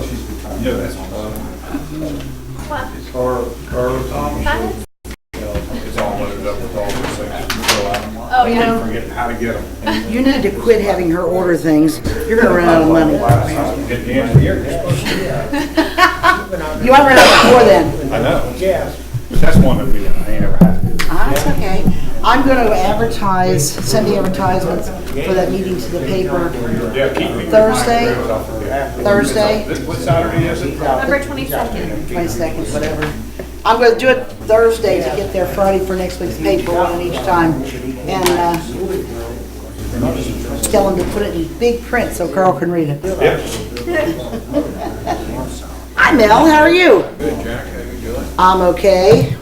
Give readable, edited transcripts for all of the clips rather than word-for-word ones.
Yeah, that's What? it's all loaded up with all those things you can fill out. Oh, yeah. Forget how to get them. You need to quit having her order things. You're gonna run out of money. At the end of the year, you're supposed to. You might run out before then. I know. But that's one that we ain't ever had. Ah, it's okay. I'm gonna advertise, send the advertisements for that meeting to the paper Yeah, keep me. Thursday. What Saturday is it? November 22nd. 22nd, whatever. I'm gonna do it Thursday to get there Friday for next week's paper, one each time. And, tell them to put it in big print so Carl can read it. Yep. Hi Mel, how are you? Good, Jack. How you doing? I'm okay.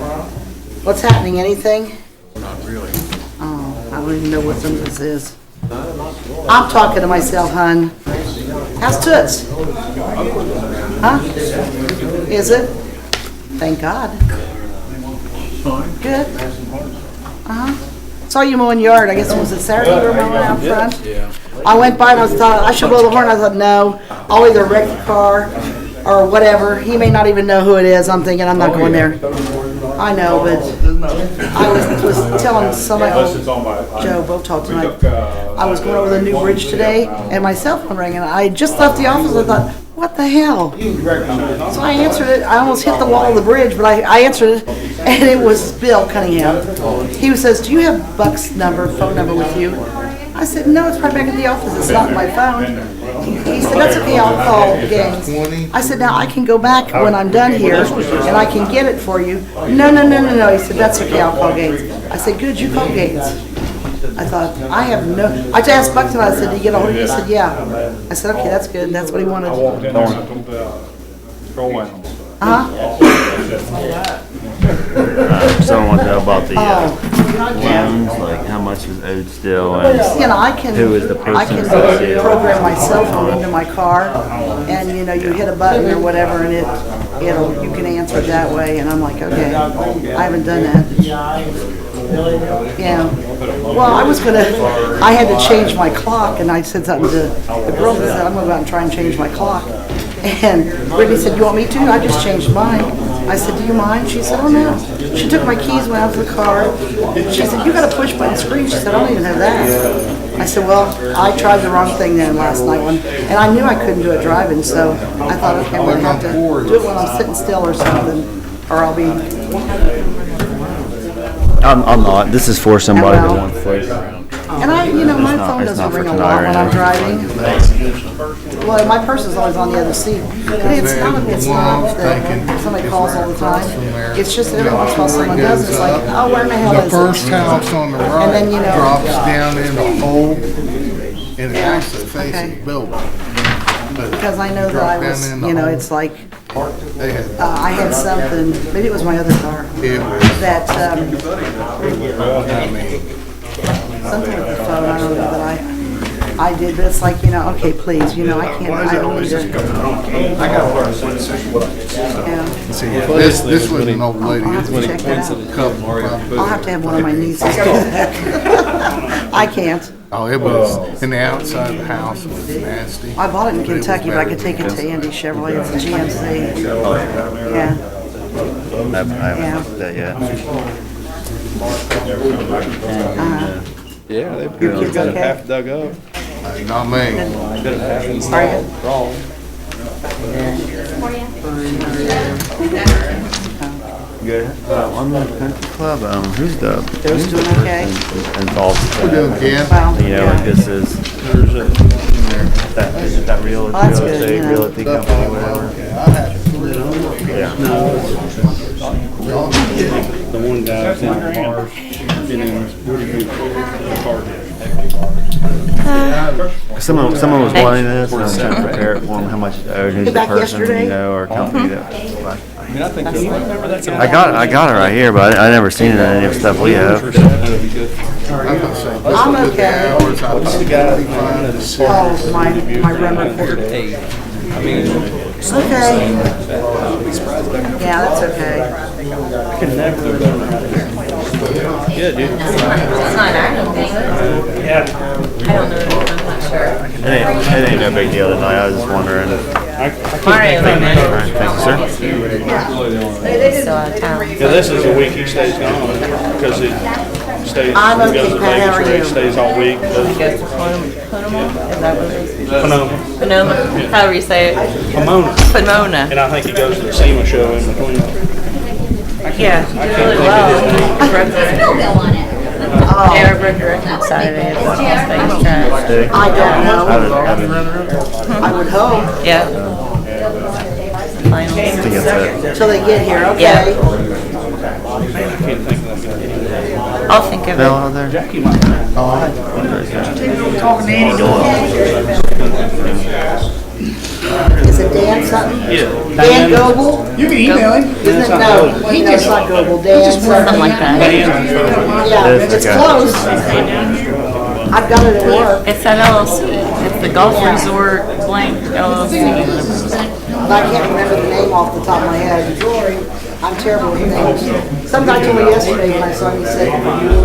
What's happening, anything? Not really. Oh, I don't even know what some of this is. I'm talking to myself, hun. How's Toots? Huh? Is it? Thank God. Good. Uh-huh. Saw you mowing yard. I guess it was it Saturday you were mowing out front? Yeah. I went by and I thought I should blow the horn. I thought, no, I'll either wreck the car or whatever. He may not even know who it is. I'm thinking I'm not going there. I know, but I was telling somebody, Joe, both talked tonight. I was going over the new bridge today, and my cell phone rang, and I just left the office. I thought, what the hell? So I answered it. I almost hit the wall of the bridge, but I answered it, and it was Bill Cunningham. He says, "Do you have Buck's phone number with you?" I said, "No, it's right back at the office. It's not my phone." He said, "That's okay, I'll call Gaines." I said, "Now I can go back when I'm done here and I can get it for you." No. He said, "That's okay, I'll call Gaines." I said, "Good, you call Gaines." I thought, I just asked Buck tonight, I said, "Did you get a hold of you?" He said, "Yeah." I said, "Okay, that's good." And that's what he wanted. I walked in there and I told Someone wants to know about the Oh, loans, like how much is owed still, and I can, who is the person I can associated? program my cell phone into my car, and you hit a button or whatever, and you can answer it that way. And I'm like, okay, I haven't done that. Yeah. Well, I had to change my clock, and I said something to the girl that said, I'm gonna go out and try and change my clock. And Brittany said, "You want me to?" I just changed mine. I said, "Do you mind?" She said, "Oh no." She took my keys, went out to the car. She said, "You got a push button screen." She said, "I don't even have that." I said, "Well, I tried the wrong thing then last night, and I knew I couldn't do it driving, so I thought, okay, I'm gonna have to do it when I'm sitting still or something, or I'll be." I'm not. This is for somebody that wants to float around. And my phone doesn't ring a lot when I'm driving. Well, my purse is always on the other seat. And it's not that somebody calls all the time. It's just that every once in a while someone does. It's like, oh, where in the hell is it? The first house on the right drops down in a hole, and it actually faces the building. Because I know that I was, it's like, They had, I had something, maybe it was my other car, it was, that, I mean, something with the phone, I don't know that I did, but it's like, okay, please, I can't, I don't need to. Yeah. see, this was an old lady. I'll have to check that out. Couple, I'll have to have one of my nieces do that. I can't. oh, it was, and the outside of the house was nasty. I bought it in Kentucky, but I could take it to Andy Chevrolet. It's a GMC. Yeah. I haven't looked at that yet. Yeah, they've Your kids got it okay? half dug up. Not me. Are you? Good. On the country club, who's the doing okay? person involved? We're doing good. Well, Like this is that real that's estate good, realty company, whatever. Yeah. The one guy was in the bars, Someone was wanting this, and I was trying to prepare it for them, how much it's owed, who's the Back person, yesterday? or company that. I think that's I got it right here, but I never seen it in any of the stuff we have. I'm gonna say, this I'm was the okay. hours I was trying to Oh, my run report. Okay. Yeah, that's okay. Yeah, dude. It's not our thing. I don't know, I'm not sure. It ain't no big deal tonight, I was just wondering. Mario, Thank you, sir. still out of town. Yeah, this is a week he stays gone, because it stays, I'm he okay, goes to Pat, how are Vegas, or he you? stays all week. Goes to Panama? Is that what it is? Panama, Panama, however you say it. Pomona, Pomona. and I think he goes to the SEMA show in between. Yeah, he did really well. Yeah, I broke the record Saturday at the Las Vegas track. I don't know. I I would hope. Yeah. Finals. think that's it. Till they get here, okay. Yeah. I can't think of that. I'll think of Bill it. out there? Talking to Andy Doyle. Is it Dan something? Yeah. Dan Goble? You can email him. Isn't it? No, it's not Goble, Dan Something like that. Yeah, It is, it's okay. close. I've got it at work, It's that LLC. It's the Golf Resort blank LLC. but I can't remember the name off the top of my head. I'm terrible with names. Some guy told me yesterday when I saw him, he said,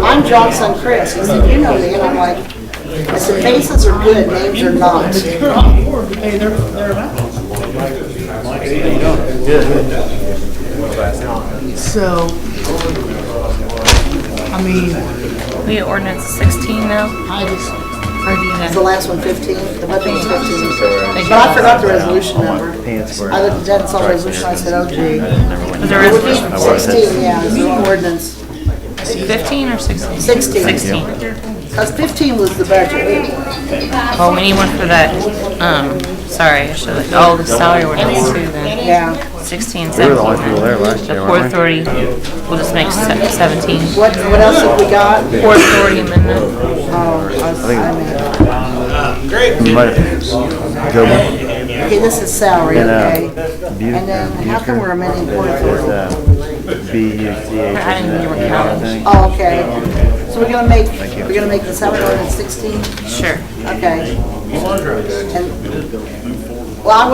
I'm John's son Chris. He said, you know me, and I'm like, I said, faces are good, names are not. Hey, they're about. So, I mean, We at ordinance 16 now? I just, Or do you Is the know? last one 15? The budget was 15. But I forgot the resolution number. Pants were. I looked at that and saw the resolution, I said, oh gee. Was there a resolution? 16, yeah, it's the ordinance. 15 or 16? 16. 16. Because 15 was the budget. Well, we need one for that, sorry, I should have, oh, the salary ordinance too then. Yeah. 16, We were the only 17. people there last The year, Port weren't we? Authority, we'll just make 17. What else have we got? Port Authority amendment. Oh, You might go with okay, this is salary, And, okay. Butte. And then how come we're amending Port It's, Authority? B-U-C-H, I didn't isn't even it? count. I think. Oh, okay. So we're gonna make, you. we're gonna make the salary ordinance 16? Sure. Okay. And, well, I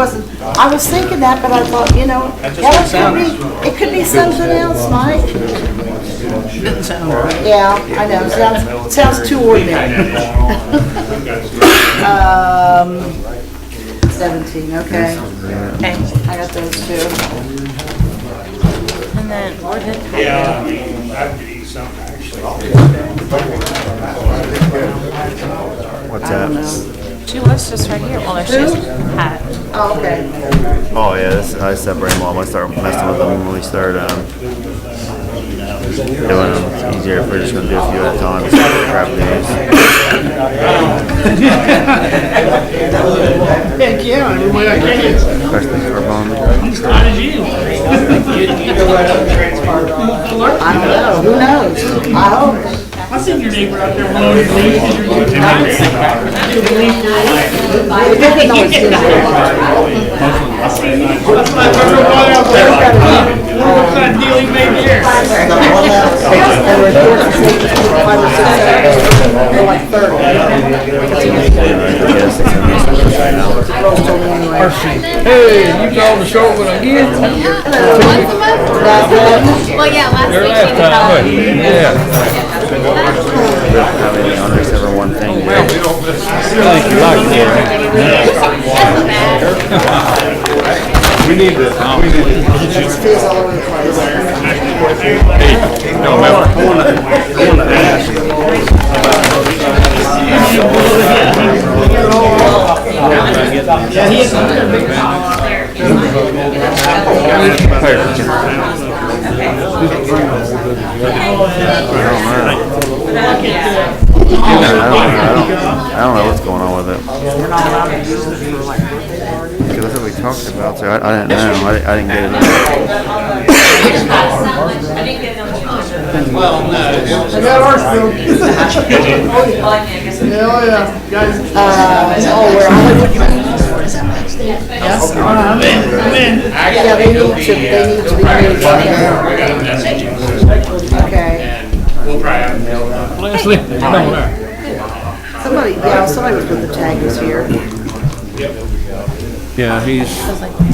was thinking that, but I thought, you know, it could be something else, Mike. didn't sound right. Yeah, I know, sounds too ordinary. 17, okay. Okay, I got those two. and then, where did What's I don't that? know. she was just right here, well, there she is. Pat. Oh, okay. Oh, yeah, I separate them all. I start messing with them when we start doing them. It's easier if we're just going to do a few at a time. It's crap days. Heck yeah, every way I can. Especially for fun. How did you? I don't know, who knows? I hope. I seen your neighbor out there blowing his leaf. We didn't know it's Tuesday. That's my first one out there. What kind of deal he made there? And the reports are saying it's 5 or 6 hours. They're like 30. Yes, it's in this right now. Rose told me anyway. Hey, you called the short one again? Well, yeah, last week she did all. We don't have any on except for one thing. We need to, It's fees all over the place. no, I want to ask you. I don't know what's going on with it. Because that's what we talked about, so I didn't know. I didn't get it. I got ours still. Hell yeah, guys. Where Hollywood? Yes, I'm in. Yeah, they need to be moved. Okay. Leslie, no, Somebody was with the tag this year. Yeah, he's,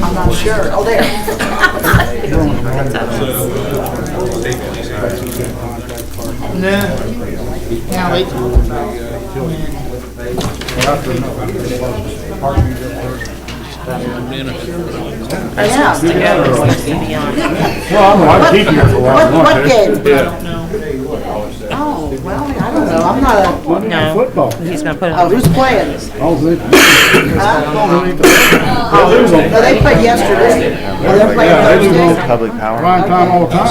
I'm not sure. Oh, there. Nah. Yeah, wait. Yeah. To go, it's supposed to be on. Well, I'd keep here for a while. What game? Oh, well, I don't know. I'm not a, Monday Night No. Football. He's gonna put it oh, on. who's playing? Oh, they- Oh, no, they played yesterday. Or they're playing Thursday. Public power. Prime time all the time.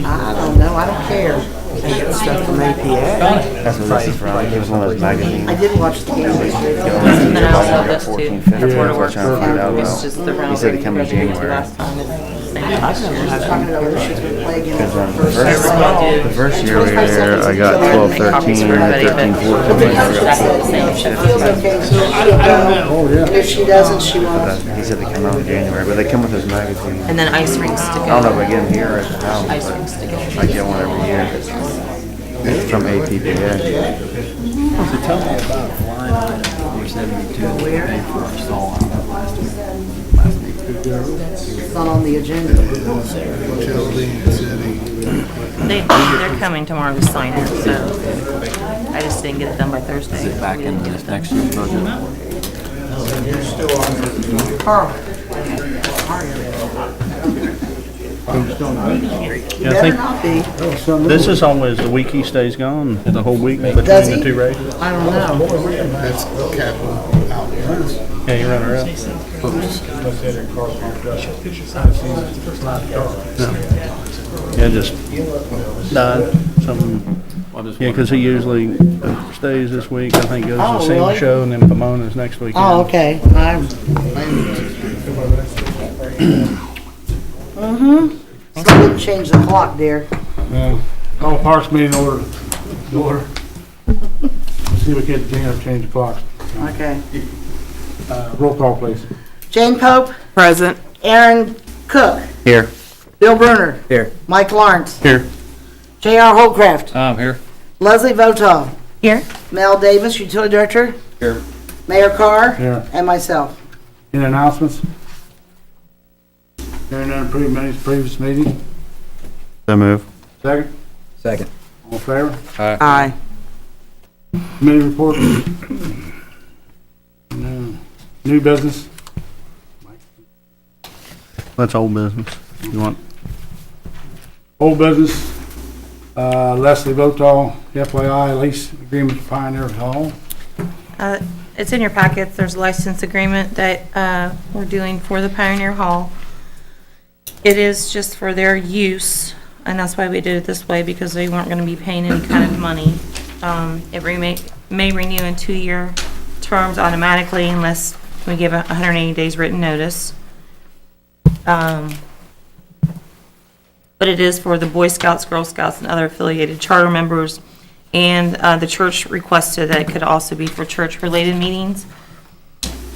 I don't know. I don't care. Stuff from APA. That's what this is from. It was one of those magazines. I did watch the game yesterday. And then I also have this too. That's where it works. Trying to find out It's about. just the round. He said it come in January. Last time, it's the same. I was talking to her. She's gonna play again. Because for the first the first year we were there, I got 12, 13, 13, 14. Exactly the same. If she feels okay, she'll go. And if she doesn't, she won't. He said they come out in January, but they come with those magazines. And then ice rinks to I don't know go. if I get them here or at the house, Ice rinks to go. but I get one every year. It's from APPA. So tell me about a line item 472 that we paid for our saw last week. It's not on the agenda. Utility and city. They're coming tomorrow to sign it, so I just didn't get it done by Thursday. Back in this next year's budget. Carl. Yeah, I Better think not be. this is always the week he stays gone, the whole week between Does the he? two races. I don't know. That's capital outlay. Yeah, you run around. Yeah, just died, something. Yeah, because he usually stays this week, I think goes Oh, to SEMA really? show and then Pomona's next weekend. Oh, okay. So we didn't change the clock, dear. Call Parks meeting order. See if we can get Jan to change the clock. Okay. Roll call, please. Jane Pope, Present. Aaron Cook, Here. Bill Bruner. Here. Mike Lawrence. Here. J.R. Holcraft. I'm here. Leslie Votaw. Here? Mel Davis, Utility Director. Here. Mayor Carr. Here. And myself. Any announcements? Hearing none, approve minutes, previous meeting. So move. Second, Second. all in favor? Aye. Committee report. No. New business. That's old business. You want, Old business. Leslie Votaw, FYI, lease agreement to Pioneer Hall. It's in your packets. There's a license agreement that we're doing for the Pioneer Hall. It is just for their use, and that's why we did it this way, because they weren't going to be paying any kind of money. It may renew in 2-year terms automatically unless we give 180 days written notice. But it is for the Boy Scouts, Girl Scouts, and other affiliated charter members. And the church requested that it could also be for church-related meetings,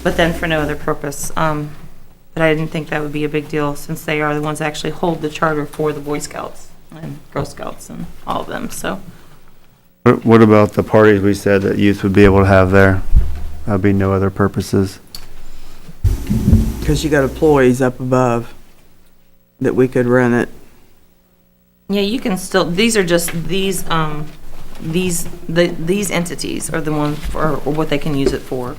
but then for no other purpose. But I didn't think that would be a big deal, since they are the ones that actually hold the charter for the Boy Scouts and Girl Scouts and all of them, so. What about the parties we said that youth would be able to have there? That'd be no other purposes. Because you got employees up above that we could rent it. Yeah, you can still, these are just, these entities are the ones for, or what they can use it for.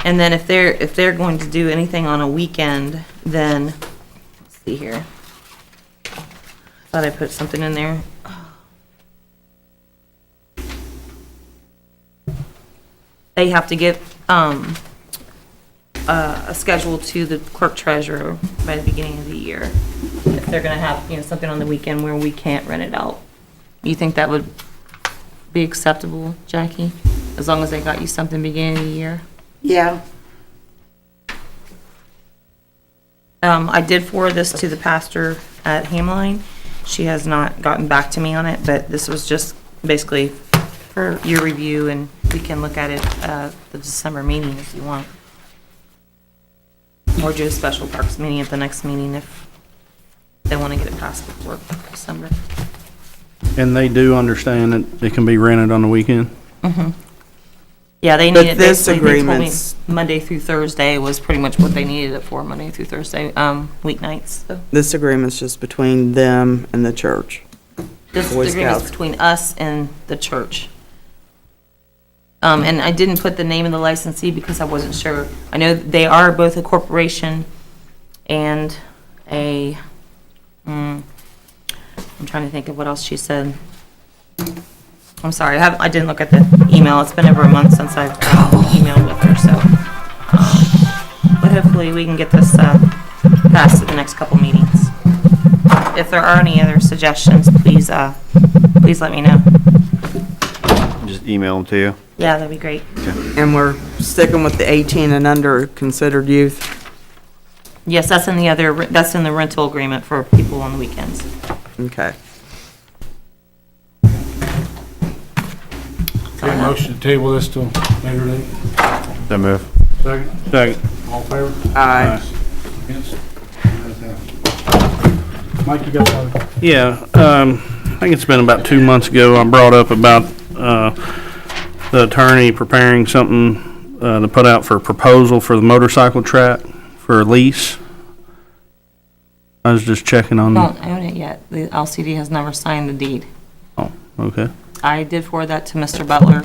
And then if they're going to do anything on a weekend, then, let's see here. Thought I put something in there. They have to get, a schedule to the clerk treasurer by the beginning of the year. If they're gonna have, something on the weekend where we can't rent it out. You think that would be acceptable, Jackie? As long as they got you something beginning of the year? Yeah. I did forward this to the pastor at Hamline. She has not gotten back to me on it, but this was just basically for your review, and we can look at it at the December meeting if you want. Or do a special parks meeting at the next meeting if they want to get it passed before December. and they do understand that it can be rented on the weekend? Yeah, they But needed, this basically, they told me agreement's- Monday through Thursday was pretty much what they needed it for, Monday through Thursday, weeknights, so. This agreement's just between them and the church. This Boy agreement's Scouts. between us and the church. And I didn't put the name of the licensee because I wasn't sure. I know they are both a corporation and I'm trying to think of what else she said. I'm sorry, I didn't look at the email. It's been over a month since I've emailed with her, so. But hopefully we can get this passed at the next couple meetings. If there are any other suggestions, please let me know. Just email them to you. Yeah, that'd be great. And we're sticking with the 18 and under considered youth? Yes, that's in the rental agreement for people on the weekends. Okay. Okay, motion to table this till later date. So move. Second, Second. all in favor? Aye. Against? Mike, you got something? Yeah, I think it's been about 2 months ago, I brought up about, the attorney preparing something, to put out for a proposal for the motorcycle track for a lease. I was just checking on. Don't own it yet. The LCD has never signed the deed. Oh, okay. I did forward that to Mr. Butler,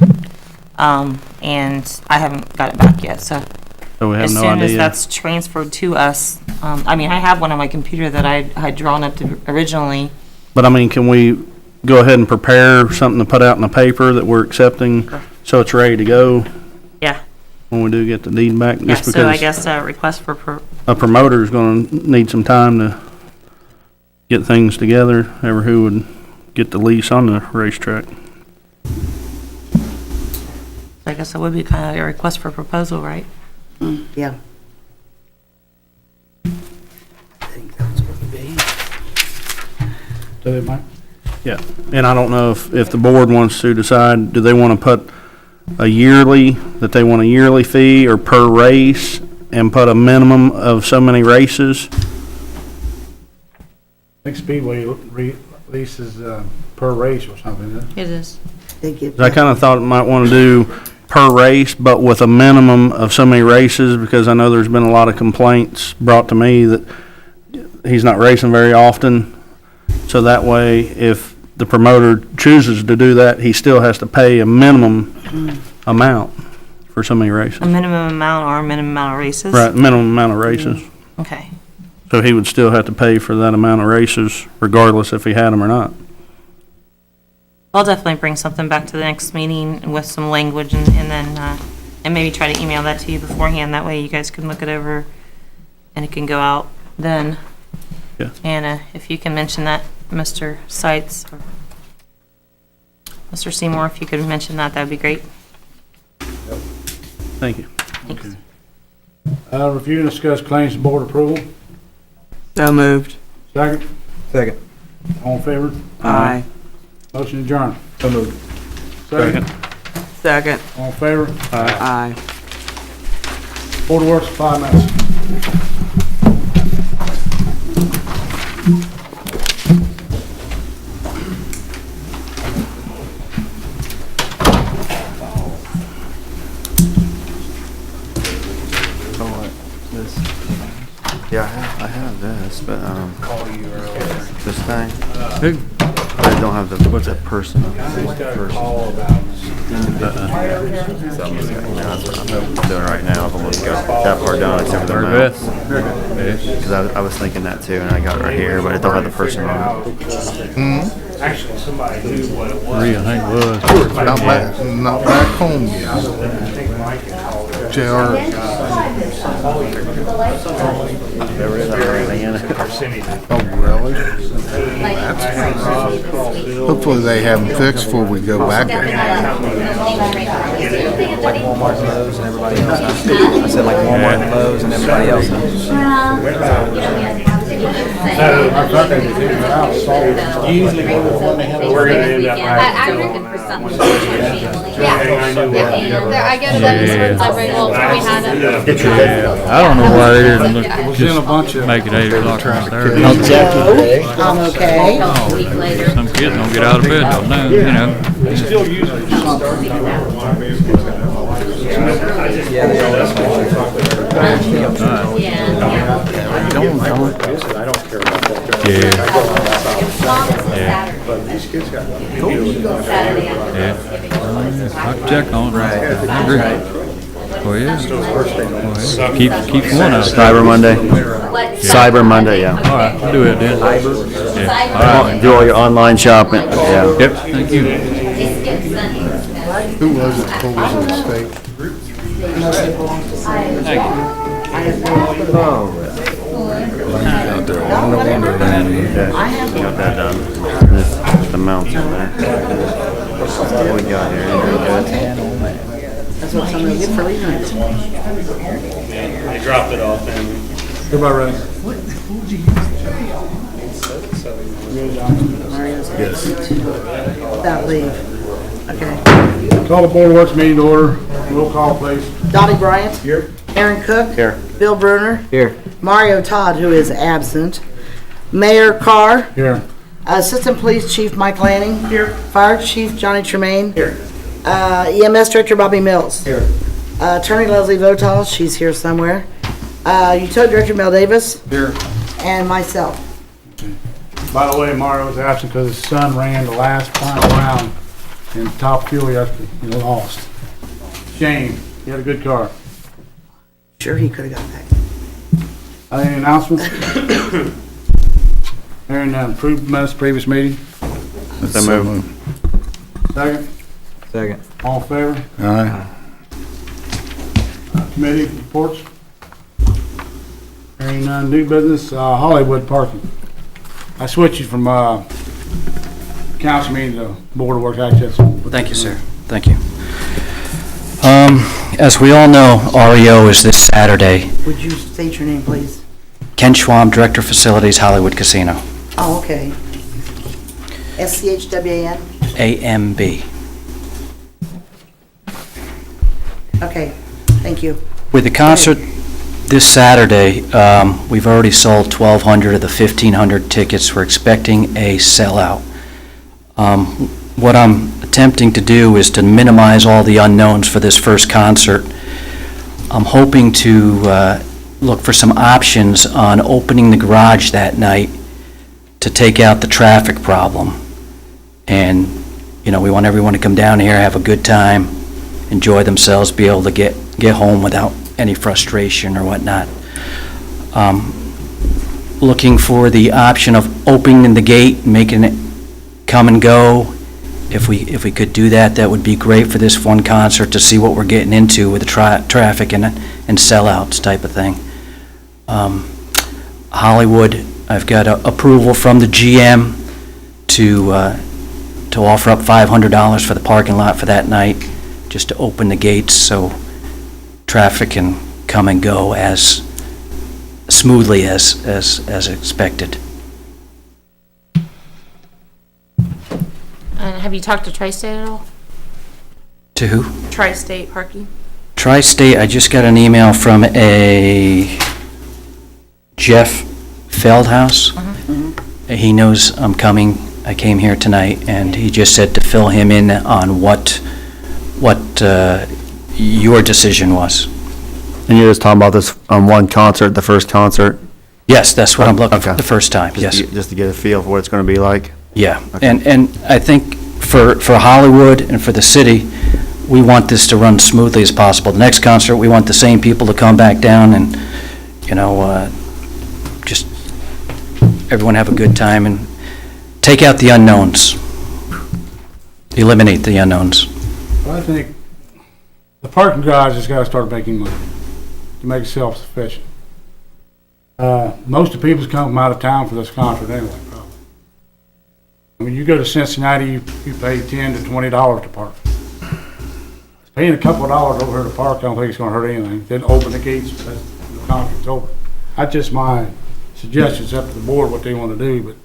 and I haven't got it back yet, so. So we have As no soon as idea. that's transferred to us, I mean, I have one on my computer that I had drawn up to originally. But I mean, can we go ahead and prepare something to put out in the paper that we're accepting, so it's ready to go Yeah, when we do get the deed back? yeah, Just so I because guess a request for, a promoter is gonna need some time to get things together, ever who would get the lease on the racetrack. I guess it would be kind of a request for proposal, right? Yeah. Do they, Mike? Yeah, and I don't know if the board wants to decide, do they want to put a yearly, that they want a yearly fee or per race, and put a minimum of so many races? I think Speedway leases per race or something, isn't it? It is. They get I kind of thought it might want to do per race, but with a minimum of so many races, because I know there's been a lot of complaints brought to me that he's not racing very often. So that way, if the promoter chooses to do that, he still has to pay a minimum amount for so many races. A minimum amount or a minimum amount of races? Right, minimum amount of races. Okay. So he would still have to pay for that amount of races regardless if he had them or not. I'll definitely bring something back to the next meeting with some language and then, and maybe try to email that to you beforehand. That way you guys can look it over and it can go out then. Yeah. And if you can mention that, Mr. Seitz or Mr. Seymour, if you could mention that, that'd be great. Thank you. Thanks. Review and discuss claims and board approval. So moved. Second, Second. all in favor? Aye. Motion adjourned. So moved. Second, Second. all in favor? Aye. Board works 5 minutes. Yeah, I have this, but, this thing. But I don't have the, what's that person? So I'm doing right now, I'm gonna go that part down, except for the mouse. Because I was thinking that too, and I got it right here, but it don't have the person on it. Actually, somebody knew what it was. I think it was. Not back home yet. JR. There is everything in it. Oh, really? Hopefully they have them fixed before we go back there. Like Walmart and Lowe's and everybody else. I said like Walmart and Lowe's and everybody else. Usually we're gonna end up. I'm looking for something. Yeah. I go to them sports library, well, we had them. I don't know why they didn't look, Was in a bunch of. make it 8 o'clock right there. I'm okay. Some kids don't get out of bed till noon, you know. They still use it. Yeah, they all have Yeah. As long as it's Saturday. Yeah. Saturday. Yeah. I can check on it. I agree. Oh, yeah. Oh, yeah. Keep one out. Cyber Monday. Cyber Monday, yeah. All right, we'll do it then. Yeah. All right. Do all your online shopping. Yeah. Yep, thank you. Who was it that told us a mistake? Out there, no wonder that. Got that done. This, the mounts in there. What we got here? That's what somebody get for leaving it. They dropped it off and. Everybody ready? Yes. Without leave. Okay. Call the Board of Works meeting to order. Roll call, please. Donnie Bryant. Here. Aaron Cook. Here. Bill Bruner. Here. Mario Todd, who is absent. Mayor Carr. Here. Assistant Police Chief Mike Lanning. Here. Fire Chief Johnny Tremaine. Here. EMS Director Bobby Mills. Here. Attorney Leslie Votal, she's here somewhere. Utility Director Mel Davis. Here. And myself. By the way, Mario was absent because his son ran the last final round in top fuel yesterday. He lost. Shame. He had a good car. Sure he could have got back. Any announcements? Hearing none. Approved minutes previous meeting. So move. Second. Second. All in favor? Aye. Committee reports. Hearing none. New business, Hollywood parking. I switched you from, council meeting to Board of Works access. Thank you, sir. Thank you. As we all know, REO is this Saturday. Would you state your name, please? Ken Schwab, Director of Facilities, Hollywood Casino. Oh, okay. SCHWAN? AMB. Okay, thank you. With the concert this Saturday, we've already sold 1,200 of the 1,500 tickets. We're expecting a sellout. What I'm attempting to do is to minimize all the unknowns for this first concert. I'm hoping to look for some options on opening the garage that night to take out the traffic problem. And, you know, we want everyone to come down here, have a good time, enjoy themselves, be able to get home without any frustration or whatnot. Looking for the option of opening the gate, making it come and go. If we could do that, that would be great for this one concert to see what we're getting into with the traffic and sellouts type of thing. Hollywood, I've got approval from the GM to offer up $500 for the parking lot for that night, just to open the gates so traffic can come and go as smoothly as expected. And have you talked to Tri-State at all? To who? Tri-State Parking? Tri-State, I just got an email from a Jeff Feldhouse. He knows I'm coming. I came here tonight, and he just said to fill him in on what your decision was. And you're just talking about this one concert, the first concert? Yes, that's what I'm looking for, the first time, yes. Just to get a feel for what it's going to be like? Yeah, Okay. and I think for Hollywood and for the city, we want this to run smoothly as possible. The next concert, we want the same people to come back down and, you know, just everyone have a good time and take out the unknowns. Eliminate the unknowns. Well, I think the parking garage has got to start making money to make it self-sufficient. Most of the people come from out of town for this concert anyway, probably. I mean, you go to Cincinnati, you pay $10 to $20 to park. Paying a couple of dollars over here to park, I don't think it's going to hurt anything. Then open the gates as the concert's over. That's just my suggestions, up to the board what they want to do, but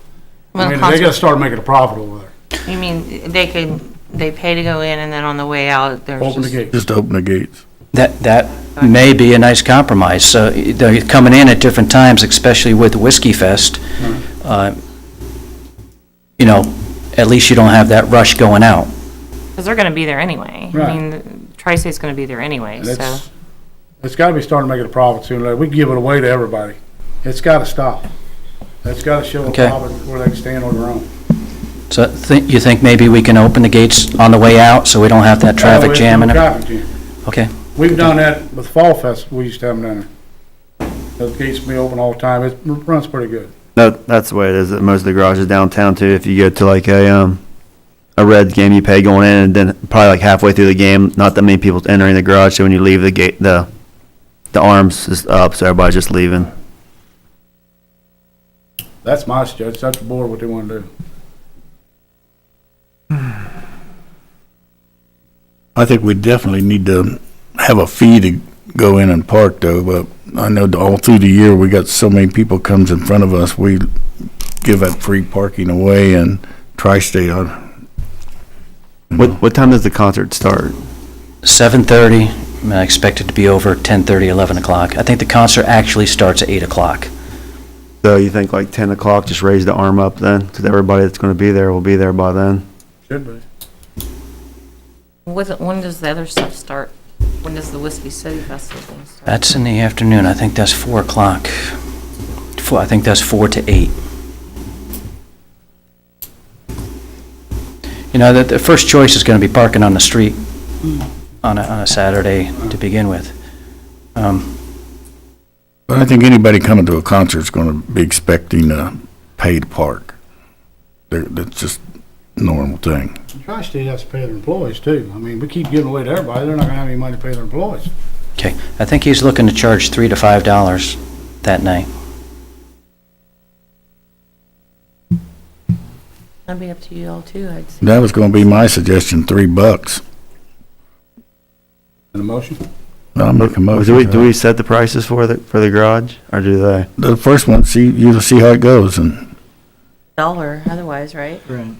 I mean, they got to start making a profit over there. You mean they pay to go in and then on the way out, there's Open the gates. Just open the gates. That may be a nice compromise. So they're coming in at different times, especially with Whiskey Fest. You know, at least you don't have that rush going out. Because they're going to be there anyway. Right. I mean, Tri-State's going to be there anyway, so. It's got to be starting to make it a profit sooner or later. We give it away to everybody. It's got to stop. It's got to show a Okay. profit before they can stand on their own. So you think maybe we can open the gates on the way out so we don't have that traffic jam in it? Traffic jam. Okay, We've done that with Fall Fest, we used to have them down there. Those gates will be open all the time, it runs pretty good. That's the way it is at most of the garages downtown too. If you go to like a Reds game, you pay going in, and then probably like halfway through the game, not that many people entering the garage. So when you leave the gate, the arms is up, so everybody's just leaving. That's my suggestion, it's up to the board what they want to do. I think we definitely need to have a fee to go in and park though, but I know all through the year, we got so many people comes in front of us, we give that free parking away and Tri-State on. What time does the concert start? 7:30, I expect it to be over 10:30, 11 o'clock. I think the concert actually starts at 8 o'clock. So you think like 10 o'clock, just raise the arm up then? Because everybody that's going to be there will be there by then. Should be. When does the other stuff start? When does the Whiskey City Festival thing start? That's in the afternoon. I think that's 4 o'clock. I think that's 4 to 8. You know, the first choice is going to be parking on the street on a Saturday to begin with. But I think anybody coming to a concert is going to be expecting to pay to park. That's just a normal thing. Tri-State has to pay their employees too. I mean, we keep giving away to everybody, they're not gonna have any money to pay their employees. Okay, I think he's looking to charge $3 to $5 that night. That'd be up to you all too, I'd say. That was going to be my suggestion, $3. An motion? I'll make a motion. Do we set the prices for the garage, or do they? The first one, you'll see how it goes, and $1 otherwise, right? Right.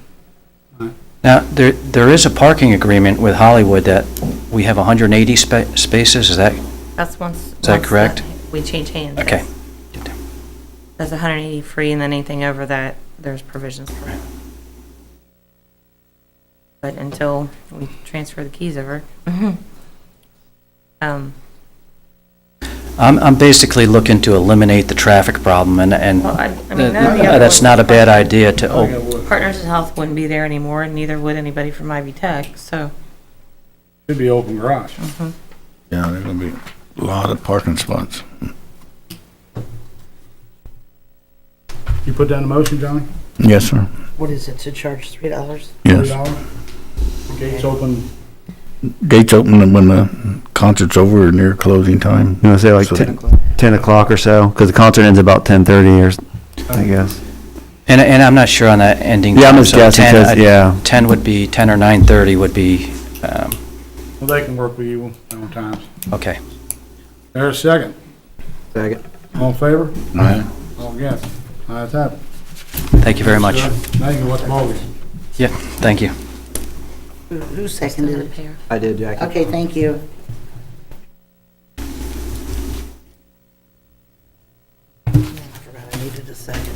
Now, there is a parking agreement with Hollywood that we have 180 spaces, is that? That's once. Is that correct? We change hands. Okay. yes. That's 180 free, and then anything over that, there's provisions for it. But until we transfer the keys over. I'm basically looking to eliminate the traffic problem, and Well, I mean, none of the other that's not a bad idea to I think open. it would. Partners in Health wouldn't be there anymore, and neither would anybody from Ivy Tech, so. Should be open garage. yeah, there's going to be a lot of parking spots. You put down the motion, Johnny? Yes, sir. What is it, to charge $3? Yes. $3? Gates open, Gates open when the concert's over or near closing time. You want to say like So- 10 o'clock or so? Because the concert ends about 10:30 or, I guess. And I'm not sure on that ending. Yeah, I'm time, just so guessing, 10, 'cause, yeah. 10 would be, 10 or 9:30 would be, well, they can work with you on times. okay. There's a second. Second. All in favor? Aye. All against? Ayes have it. Thank you very much. Now you can watch movies. Yeah, thank you. Who seconded it? I did, Jackie. Okay, thank you. I forgot I needed a second.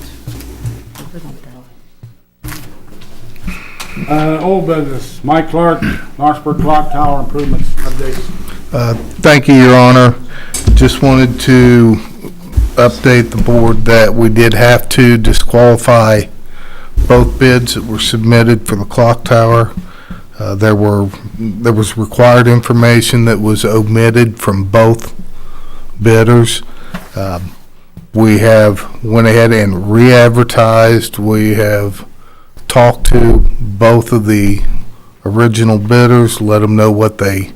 Old business, Mike Clark, Lawrenceburg Clock Tower Improvements updates. Thank you, Your Honor. Just wanted to update the board that we did have to disqualify both bids that were submitted for the clock tower. There was required information that was omitted from both bidders. We have went ahead and re-advertised. We have talked to both of the original bidders, let them know what they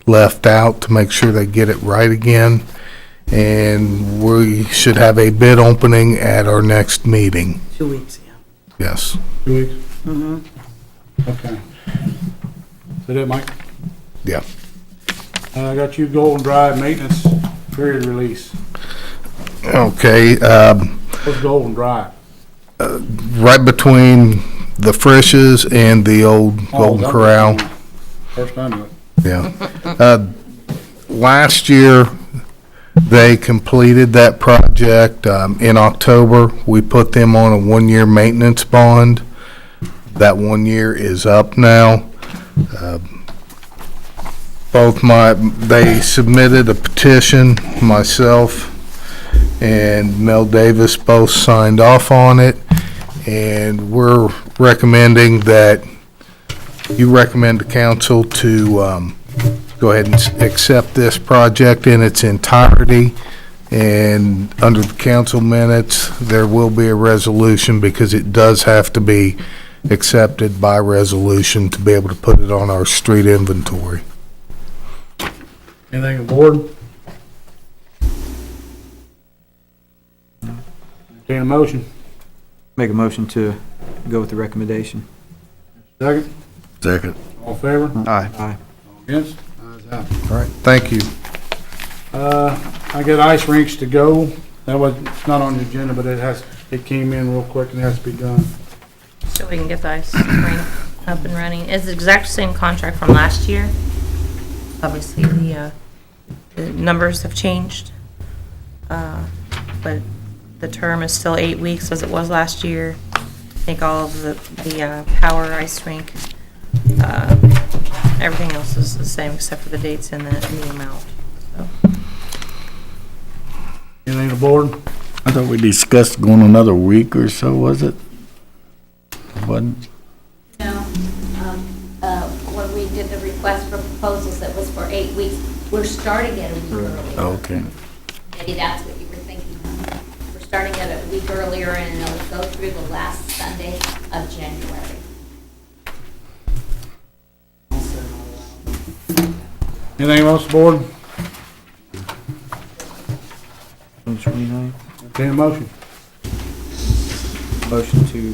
left out to make sure they get it right again. And we should have a bid opening at our next meeting. 2 weeks, yeah. Yes. 2 weeks? Mm-hmm. Okay. Is that it, Mike? Yeah. I got you Golden Drive maintenance period release. Okay, What's Golden Drive? right between the Frisch's and the old Golden that- Corral. First time to it. Yeah. Last year, they completed that project. In October, we put them on a one-year maintenance bond. That 1 year is up now. They submitted a petition, myself and Mel Davis both signed off on it. And we're recommending that, you recommend the council to go ahead and accept this project in its entirety. And under the council minutes, there will be a resolution because it does have to be accepted by resolution to be able to put it on our street inventory. Anything aboard? Entertain a motion. Make a motion to go with the recommendation. Second. Second. All in favor? Aye. Aye. All against? Ayes have it. All right, thank you. I got ice rinks to go. That was, it's not on the agenda, but it came in real quick and it has to be done. So we can get the ice rink up and running. It's the exact same contract from last year. Obviously, the numbers have changed. But the term is still 8 weeks as it was last year. I think all of the power ice rink, everything else is the same except for the dates and the amount. So. Anything aboard? I thought we discussed going another week or so, was it? Wasn't? No, when we did the request for proposals, that was for 8 weeks. We're starting at a week earlier. Okay. Maybe that's what you were thinking of. We're starting at a week earlier, and it'll go through the last Sunday of January. Anything else aboard? 29. Entertain a motion. Motion to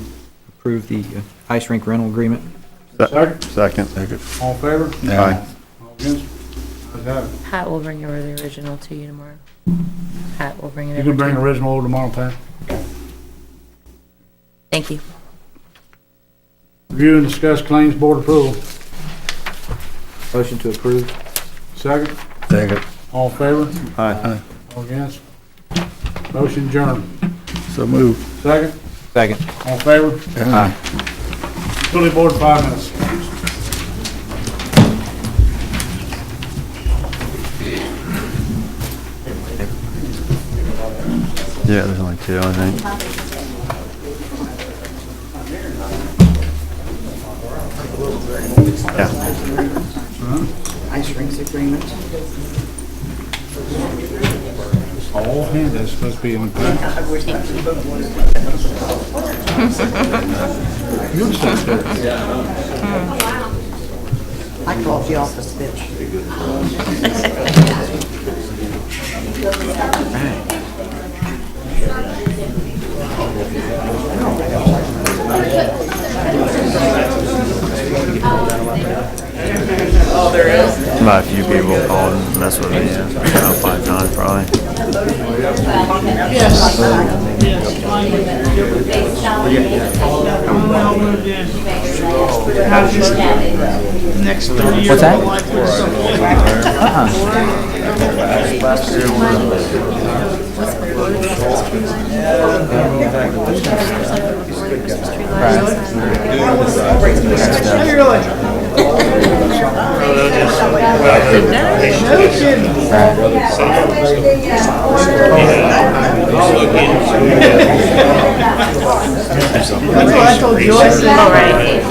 approve the ice rink rental agreement. Second. Second. All in favor? Aye. All against? Ayes have it. Pat will bring over the original to you tomorrow. Pat will bring it You over can bring to the you. original over tomorrow, Pat. Thank you. Review and discuss claims board approval. Motion to approve. Second. Second. All in favor? Aye. All against? Motion adjourned. So move. Second. Second. All in favor? Aye. Utility board, 5 minutes. Yeah, there's only two, I think. Yeah. Ice rinks agreement. All hands, that's supposed to be in the packet. You're supposed to. I called you office bitch. About a few people called and messed with me, yeah. About 5 times probably. What's that? That's what I told Joyce. All right.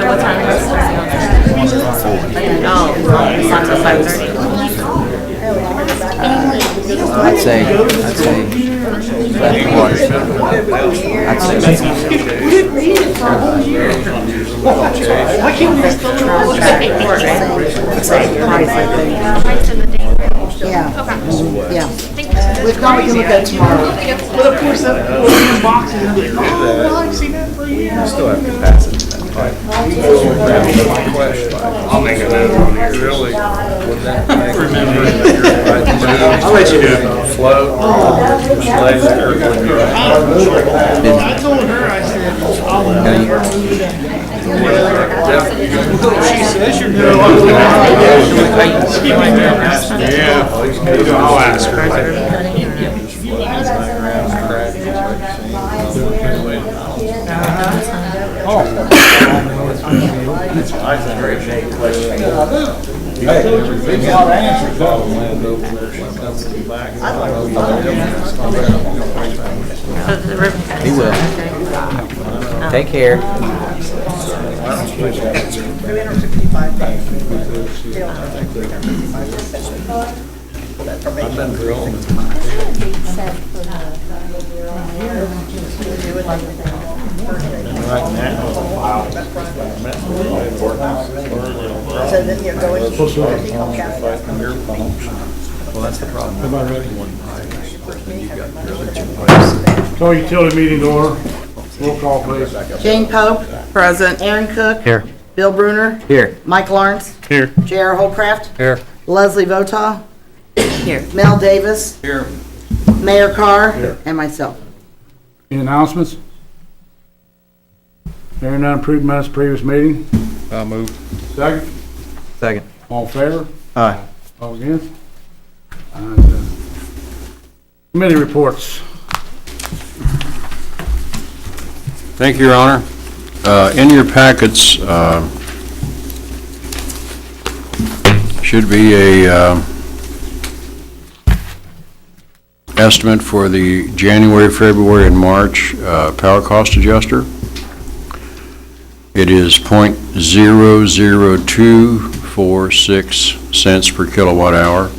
What time is it? Oh, it's not till 5:30. I'd say left quarter. I'd say that's Why can't we still Yeah. Yeah. We've got, we can look at it tomorrow. But of course, that boxes, and like, oh, well, I've seen that for years. Still have capacity. I'll make a note on here. Really? Remember. I'll let you do it. Float. I told her, I said, I'll she says you're good. Yeah. I'll ask her. Hey, there's a lot of answers. He will. Take care. Well, that's the problem. Everybody ready? One pipe, and you've got your other 2 pipes. Call utility meeting to order. Roll call, please. Jane Pope, Present. Aaron Cook. Here. Bill Bruner, Here. Mike Lawrence, Here. J.R. Holcraft, Here. Leslie Votaw, Here. Mel Davis, Here. Mayor Carr, Here. and myself. Any announcements? Hearing none, approved minutes of previous meeting. I'll move. Second. Second. All in favor? Aye. All against? And, committee reports. Thank you, Your Honor. In your packets should be a estimate for the January, February, and March power cost adjuster. It is .00246 cents per kilowatt hour.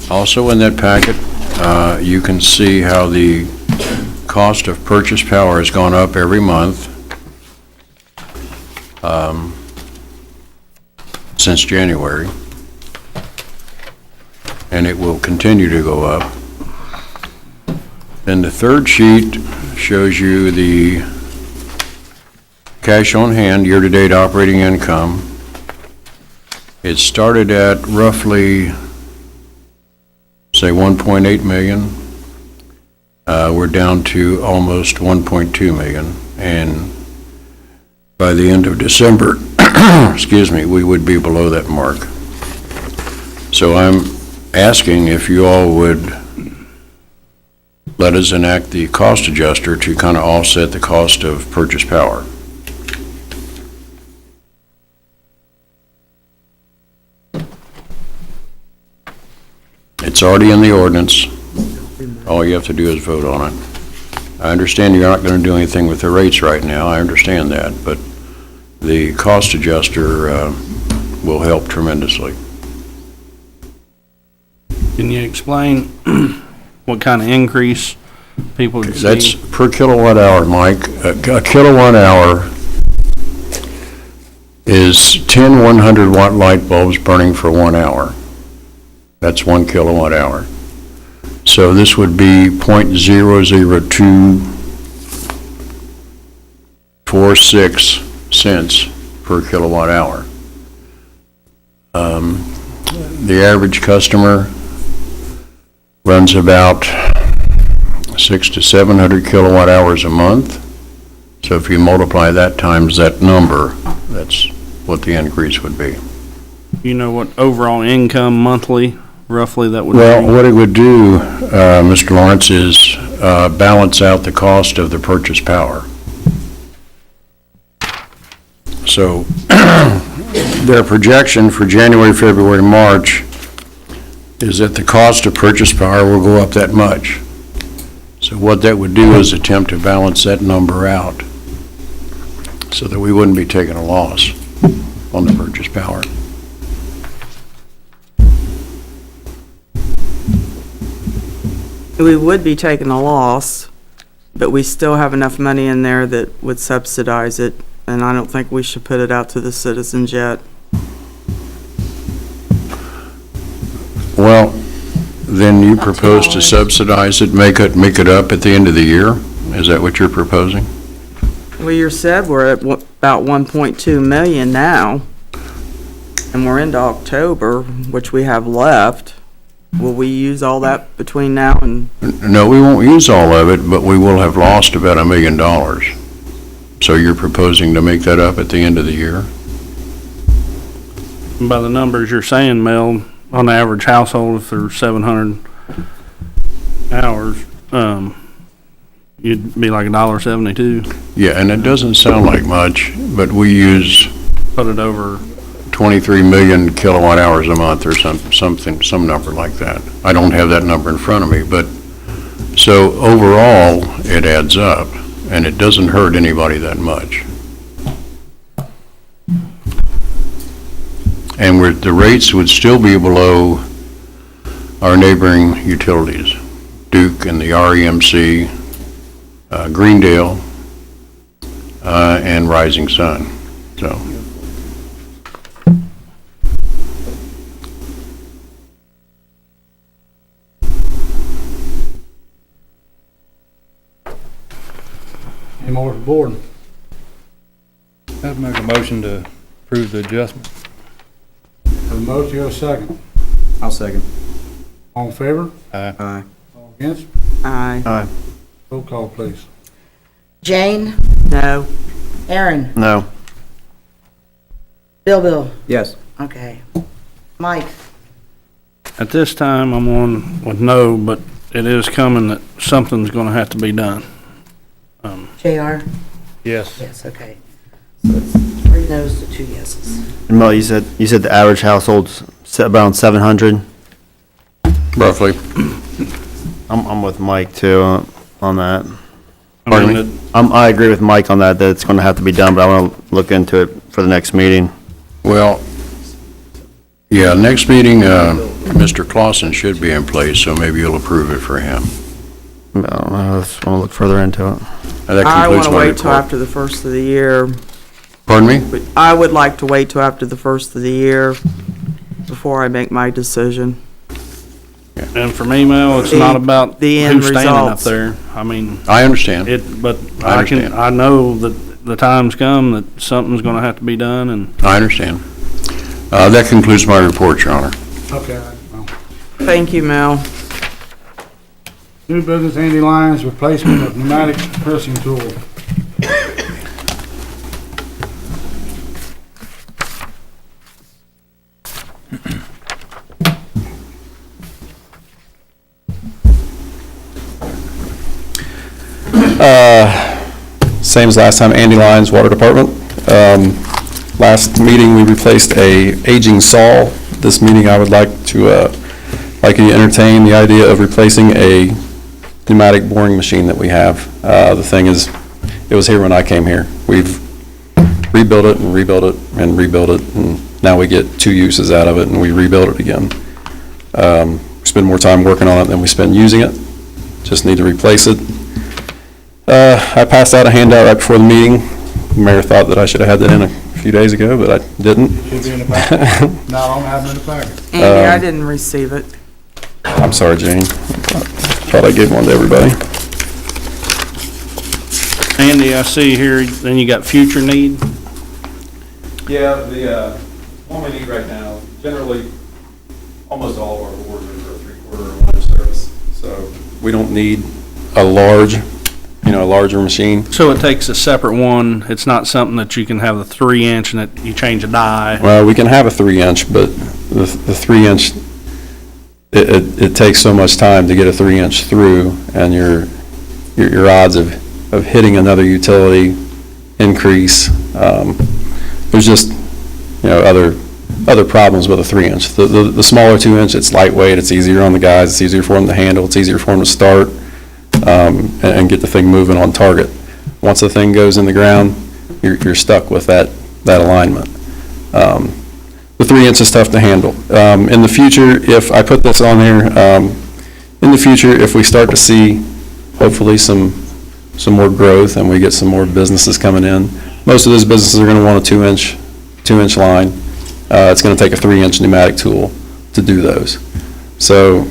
Also in that packet, you can see how the cost of purchase power has gone up every month since January, and it will continue to go up. Then the third sheet shows you the cash on hand, year-to-date operating income. It started at roughly, say, 1.8 million. We're down to almost 1.2 million, and by the end of December, excuse me, we would be below that mark. So I'm asking if you all would let us enact the cost adjuster to kind of offset the cost of purchase power. It's already in the ordinance. All you have to do is vote on it. I understand you're not going to do anything with the rates right now. I understand that, but the cost adjuster will help tremendously. Can you explain what kind of increase people would see? That's per kilowatt hour, Mike. A kilowatt hour is 10 100-watt light bulbs burning for 1 hour. That's 1 kilowatt hour. So this would be .00246 cents per kilowatt hour. The average customer runs about 600 to 700 kilowatt hours a month. So if you multiply that times that number, that's what the increase would be. You know what overall income monthly roughly that would be? Well, what it would do, Mr. Lawrence, is balance out the cost of the purchase power. So their projection for January, February, March is that the cost of purchase power will go up that much. So what that would do is attempt to balance that number out so that we wouldn't be taking a loss on the purchase power. We would be taking a loss, but we still have enough money in there that would subsidize it, and I don't think we should put it out to the citizens yet. Well, then you propose to subsidize it, make it up at the end of the year? Is that what you're proposing? Well, you said we're at about 1.2 million now, and we're into October, which we have left. Will we use all that between now and? No, we won't use all of it, but we will have lost about $1 million. So you're proposing to make that up at the end of the year? By the numbers you're saying, Mel, on the average household, if there's 700 hours, you'd be like $1.72. Yeah, and it doesn't sound like much, but we use, Put it over 23 million kilowatt hours a month or some number like that. I don't have that number in front of me, but so overall, it adds up, and it doesn't hurt anybody that much. And the rates would still be below our neighboring utilities, Duke and the REMC, Greendale, and Rising Sun. So. Any more to the board? I'd make a motion to approve the adjustment. Have a motion, you have a second. I'll second. All in favor? Aye. Aye. All against? Aye. Roll call, please. Jane, No. Aaron, No. Bill. Yes. Okay. Mike, At this time, I'm on with no, but it is coming that something's gonna have to be done. JR? Yes. Yes, okay. So it's 3 no's to 2 yeses. And Mo, you said the average household's around 700? Roughly. I'm with Mike too on that. I mean, I agree with Mike on that it's going to have to be done, but I want to look into it for the next meeting. Well, yeah, next meeting, Mr. Clausen should be in place, so maybe you'll approve it for him. I just want to look further into it. That I want concludes to my wait till report. after the first of the year. Pardon me? I would like to wait till after the first of the year before I make my decision. and for me, Mel, it's not about the end who's standing up results. there. I mean, I understand. but I I can, understand. I know that the time's come that something's gonna have to be done, and I understand. That concludes my report, Your Honor. Okay. Well, Thank you, Mel. New business, Andy Lyons, replacement of pneumatic pressing tool. Same as last time, Andy Lyons, Water Department. Last meeting, we replaced a aging saw. This meeting, I would like you to entertain the idea of replacing a pneumatic boring machine that we have. The thing is, it was here when I came here. We've rebuilt it and rebuilt it and rebuilt it, and now we get 2 uses out of it, and we rebuild it again. We spend more time working on it than we spend using it. Just need to replace it. I passed out a handout right before the meeting. The mayor thought that I should have had that in a few days ago, but I didn't. Should be in the packet. No, I don't have it in the packet. Andy, I didn't receive it. I'm sorry, Jane. Thought I gave one to everybody. Andy, I see here, then you got future need. Yeah, the one we need right now, generally, almost all of our boards are for a 3/4 line service. So we don't need a larger machine. So it takes a separate one. It's not something that you can have the 3-inch and that you change a die. Well, we can have a 3-inch, but the 3-inch, it takes so much time to get a 3-inch through, and your odds of hitting another utility increase. There's just, other problems with a 3-inch. The smaller 2-inch, it's lightweight, it's easier on the guys, it's easier for them to handle, it's easier for them to start, and get the thing moving on target. Once the thing goes in the ground, you're stuck with that alignment. The 3-inch is tough to handle. In the future, if I put this on here, in the future, if we start to see, hopefully, some more growth and we get some more businesses coming in, most of those businesses are going to want a 2-inch line. It's going to take a 3-inch pneumatic tool to do those. So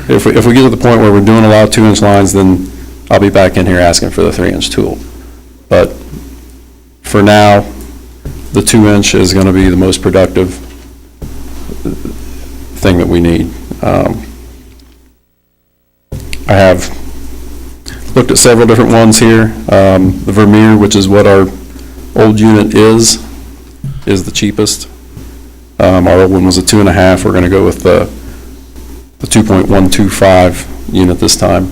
if we get to the point where we're doing a lot of 2-inch lines, then I'll be back in here asking for the 3-inch tool. But for now, the 2-inch is going to be the most productive thing that we need. I have looked at several different ones here. The Vermeer, which is what our old unit is the cheapest. Our old one was a 2.5. We're going to go with the 2.125 unit this time.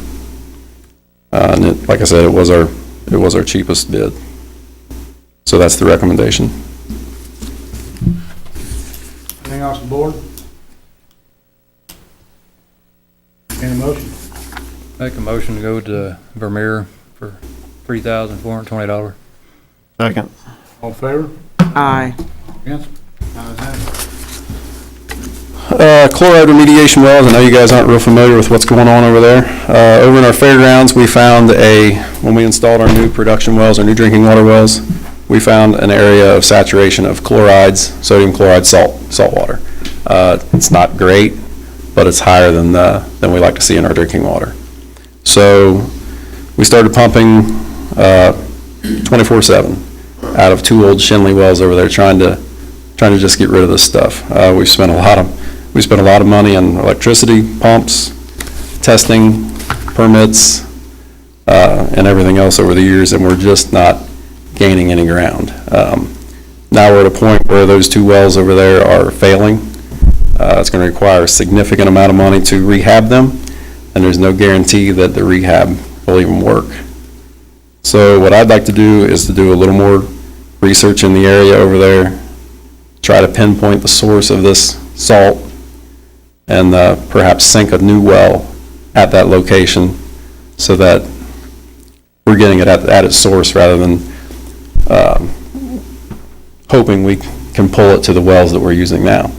And like I said, it was our cheapest bid. So that's the recommendation. the board? Any motion? Make a motion to go to Vermeer for $3,420. Second. All in favor? Aye. Against? Ayes have it. Chloride remediation wells, I know you guys aren't real familiar with what's going on over there. Over in our fairgrounds, we found when we installed our new production wells, our new drinking water wells, we found an area of saturation of chlorides, sodium chloride, salt water. It's not great, but it's higher than we like to see in our drinking water. So we started pumping 24/7 out of 2 old Shenley wells over there, trying to just get rid of this stuff. We spent a lot of money on electricity, pumps, testing, permits, and everything else over the years, and we're just not gaining any ground. Now we're at a point where those 2 wells over there are failing. It's going to require a significant amount of money to rehab them, and there's no guarantee that the rehab will even work. So what I'd like to do is to do a little more research in the area over there, try to pinpoint the source of this salt, and perhaps sink a new well at that location so that we're getting it at its source rather than hoping we can pull it to the wells that we're using now.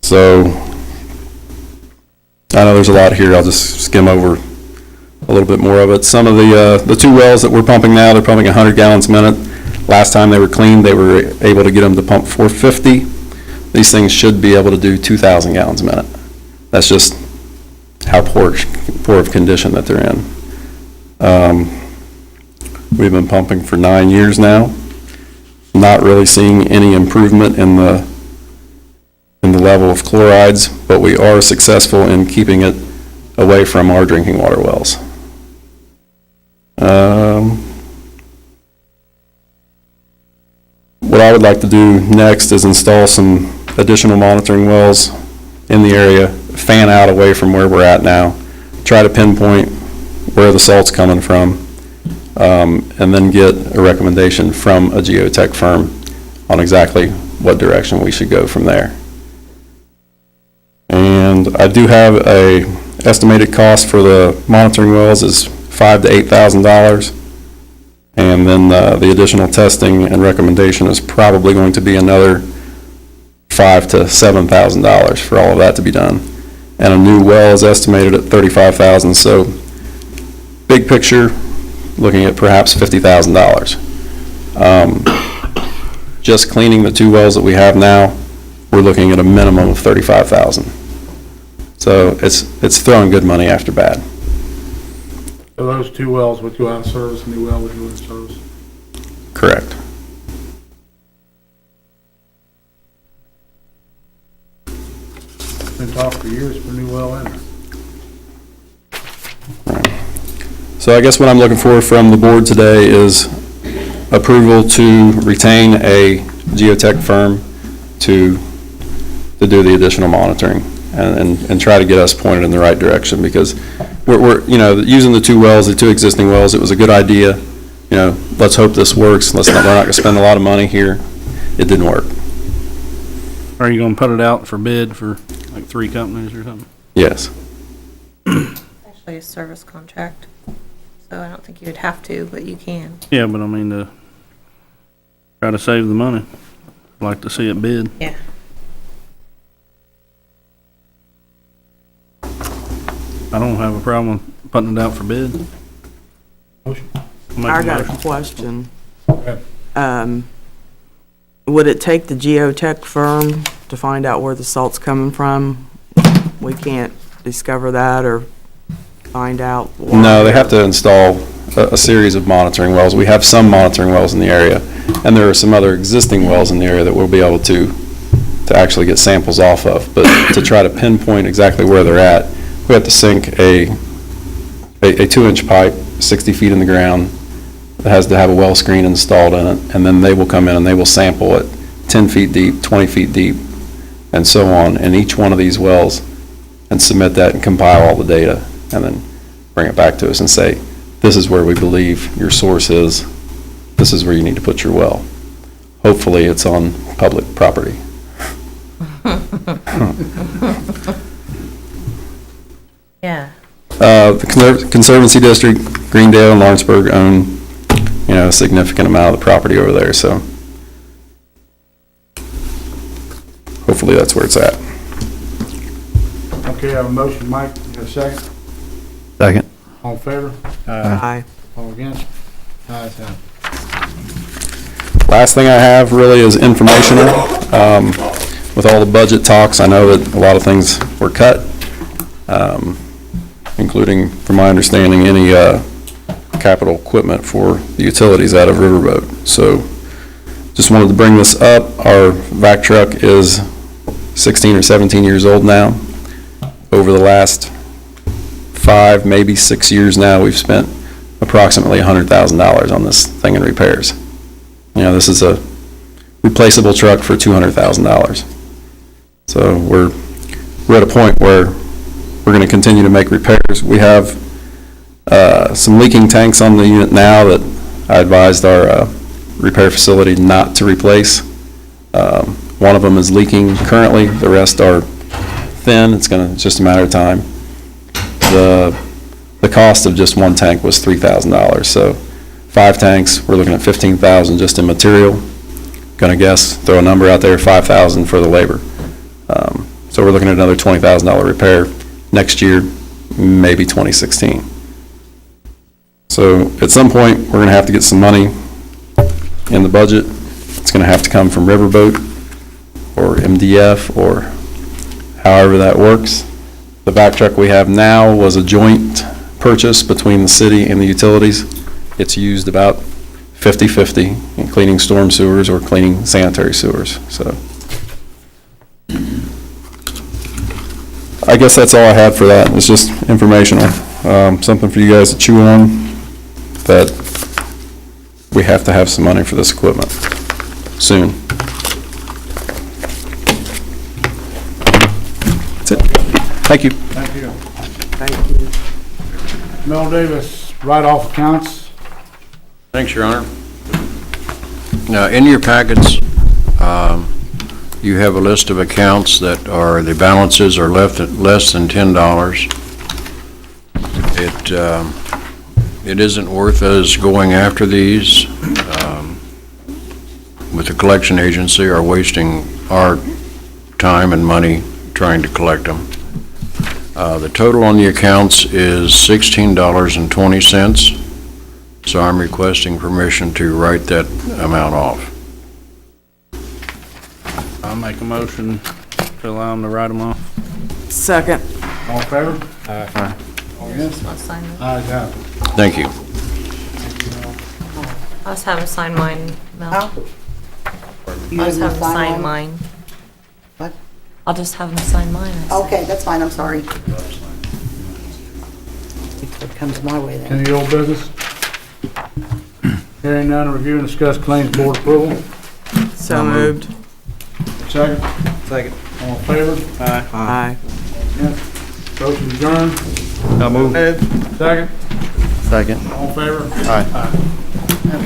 So I know there's a lot here. I'll just skim over a little bit more of it. Some of the 2 wells that we're pumping now, they're pumping 100 gallons a minute. Last time they were cleaned, they were able to get them to pump 450. These things should be able to do 2,000 gallons a minute. That's just how poor of condition that they're in. We've been pumping for 9 years now, not really seeing any improvement in the level of chlorides, but we are successful in keeping it away from our drinking water wells. What I would like to do next is install some additional monitoring wells in the area, fan out away from where we're at now, try to pinpoint where the salt's coming from, and then get a recommendation from a geotech firm on exactly what direction we should go from there. And I do have a estimated cost for the monitoring wells is $5,000 to $8,000. And then the additional testing and recommendation is probably going to be another $5,000 to $7,000 for all of that to be done. And a new well is estimated at $35,000. So big picture, looking at perhaps $50,000. Just cleaning the 2 wells that we have now, we're looking at a minimum of $35,000. So it's throwing good money after bad. So those 2 wells would go out of service, a new well would go in service? Correct. Been talking for years for a new well in there. So I guess what I'm looking for from the board today is approval to retain a geotech firm to do the additional monitoring and try to get us pointed in the right direction, because we're using the 2 wells, the 2 existing wells, it was a good idea. Let's hope this works. We're not going to spend a lot of money here. It didn't work. Are you going to put it out for bid for like 3 companies or something? Yes. Actually, a service contract, so I don't think you'd have to, but you can. Yeah, but I mean, to try to save the money, I'd like to see it bid. Yeah. I don't have a problem with putting it out for bid. Motion? I got a question. ahead. Would it take the geotech firm to find out where the salt's coming from? We can't discover that or find out why? No, they have to install a series of monitoring wells. We have some monitoring wells in the area, and there are some other existing wells in the area that we'll be able to actually get samples off of. But to try to pinpoint exactly where they're at, we have to sink a 2-inch pipe 60 feet in the ground that has to have a well screen installed in it, and then they will come in and they will sample it 10 feet deep, 20 feet deep, and so on, in each one of these wells, and submit that and compile all the data, and then bring it back to us and say, this is where we believe your source is, this is where you need to put your well. Hopefully it's on public property. Yeah. The Conservancy District, Greendale and Lawrenceburg own, a significant amount of the property over there, so hopefully that's where it's at. Okay, I have a motion, Mike, you have a second? Second. All in favor? Aye. All against? Ayes have it. Last thing I have really is informational. With all the budget talks, I know that a lot of things were cut, including, from my understanding, any capital equipment for the utilities out of Riverboat. So just wanted to bring this up. Our vac truck is 16 or 17 years old now. Over the last 5, maybe 6 years now, we've spent approximately $100,000 on this thing in repairs. This is a replaceable truck for $200,000. So we're at a point where we're going to continue to make repairs. We have some leaking tanks on the unit now that I advised our repair facility not to replace. One of them is leaking currently. The rest are thin. It's just a matter of time. The cost of just one tank was $3,000. So 5 tanks, we're looking at $15,000 just in material. Gonna guess, throw a number out there, $5,000 for the labor. So we're looking at another $20,000 repair next year, maybe 2016. So at some point, we're gonna have to get some money in the budget. It's gonna have to come from Riverboat or MDF or however that works. The vac truck we have now was a joint purchase between the city and the utilities. It's used about 50-50 in cleaning storm sewers or cleaning sanitary sewers, so. I guess that's all I had for that. It's just informational. Something for you guys to chew on, that we have to have some money for this equipment soon. That's it. Thank you. Thank you. Thank you. Mel Davis, write-off accounts. Thanks, Your Honor. Now, in your packets, you have a list of accounts that the balances are left at less than $10. It isn't worth us going after these with the collection agency or wasting our time and money trying to collect them. The total on the accounts is $16.20. So I'm requesting permission to write that amount off. I'll make a motion to allow them to write them off. Second. All in favor? Aye. All against? I'll sign it. Ayes have it. Thank you. I'll just have him sign mine, Mel. How? You I'll just have him gonna sign one? mine. What? I'll just have him sign mine. I said. Okay, that's fine, I'm sorry. It comes my way then. Any old business? Hearing none, review and discuss claims board approval. So moved. Second? Second. All in favor? Aye. Yes. Motion adjourned. I'll move. Second? Second. All in favor? Aye. Okay.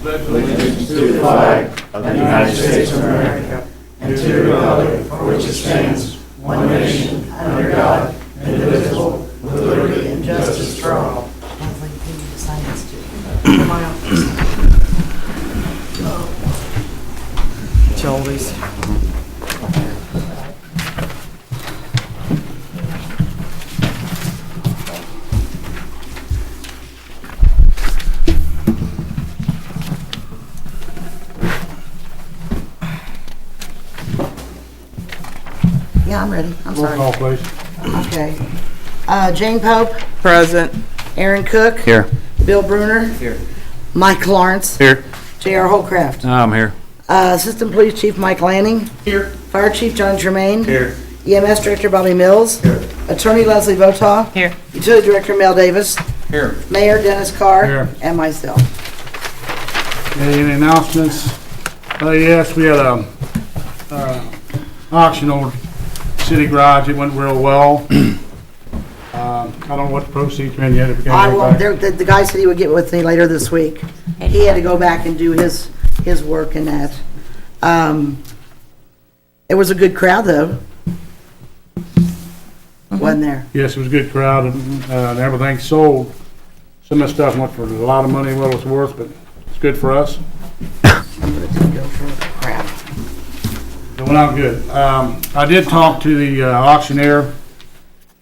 Pledge allegiance to the flag of the United States of America and to the republic for which it stands, one nation, under God, indivisible, with liberty and justice for all. Joldies. Yeah, I'm ready, I'm Roll sorry. call, please. Okay. Jane Pope, Present. Aaron Cook. Here. Bill Bruner. Here. Mike Lawrence. Here. J.R. Holcraft. I'm here. Assistant Police Chief Mike Lanning. Here. Fire Chief John Germain. Here. EMS Director Bobby Mills. Here. Attorney Leslie Votaw. Here. Utility Director Mel Davis. Here. Mayor Dennis Carr. Here. And myself. Any announcements? Yes, we had a auction over City Garage. It went real well. I don't know what the proceeds been yet. If we I can't will, get back. the guy said he would get with me later this week. He had to go back and do his work and that. It was a good crowd, though. Wasn't there? Yes, it was a good crowd, and everything sold. Some of the stuff went for a lot of money, what it was worth, but it's good for us. Crowd. It went out good. I did talk to the auctioneer.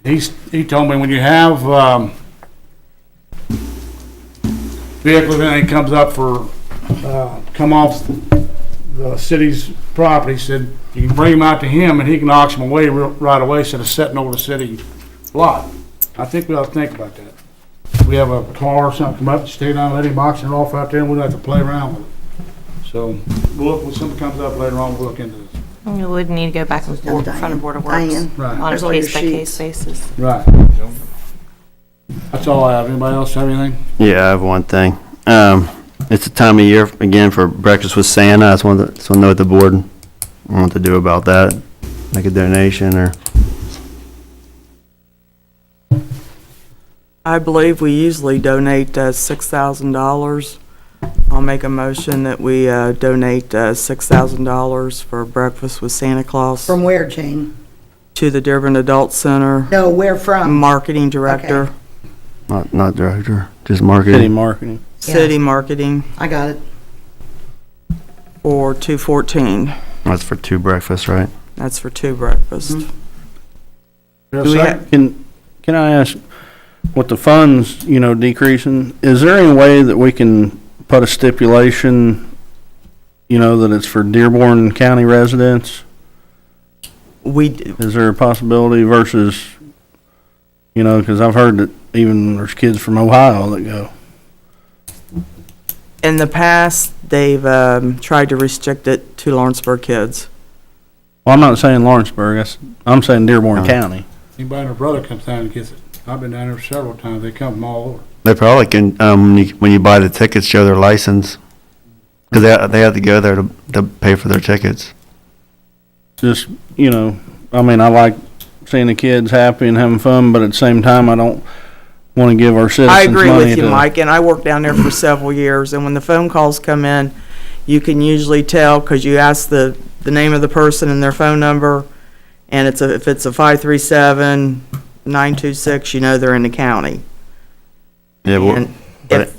He told me when you have vehicles and anything comes up for, come off the city's property, he said you can bring them out to him and he can auction them away right away instead of sitting over the city lot. I think we ought to think about that. We have a car or something come up, stay down, let him auction it off out there, and we don't have to play around with it. So, we'll look, when something comes up later on, we'll look into this. You would need to go back and forth in front of Board of Works Diane. Right. on a There's all your case-by-case basis. Right. That's all I have. Anybody else have anything? Yeah, I have one thing. It's the time of year, again, for breakfast with Santa. I just want to know what the board want to do about that. Make a donation or... I believe we usually donate $6,000. I'll make a motion that we donate $6,000 for breakfast with Santa Claus From where, Jane? to the Dearborn Adult Center. No, where from? Marketing director, Not director, just City marketing. marketing. city marketing I got it. for 214. That's for 2 breakfasts, right? That's for 2 breakfasts. Is there a Do we second? can I ask, with the funds, decreasing, is there any way that we can put a stipulation, that it's for Dearborn County residents? Is there a possibility versus, because I've heard that even there's kids from Ohio that go. In the past, they've tried to restrict it to Lawrenceburg kids. Well, I'm not saying Lawrenceburg, I'm saying Dearborn County. Anybody and their brother comes down and gets it. I've been down there several times. They come from all over. They probably can, when you buy the tickets, show their license. Because they have to go there to pay for their tickets. Just, I like seeing the kids happy and having fun, but at the same time, I don't want to give our citizens I money agree with you, to- Mike, and I worked down there for several years, and when the phone calls come in, you can usually tell, because you ask the name of the person and their phone number, and if it's a 537-926, they're in the county. Yeah, well, And but if-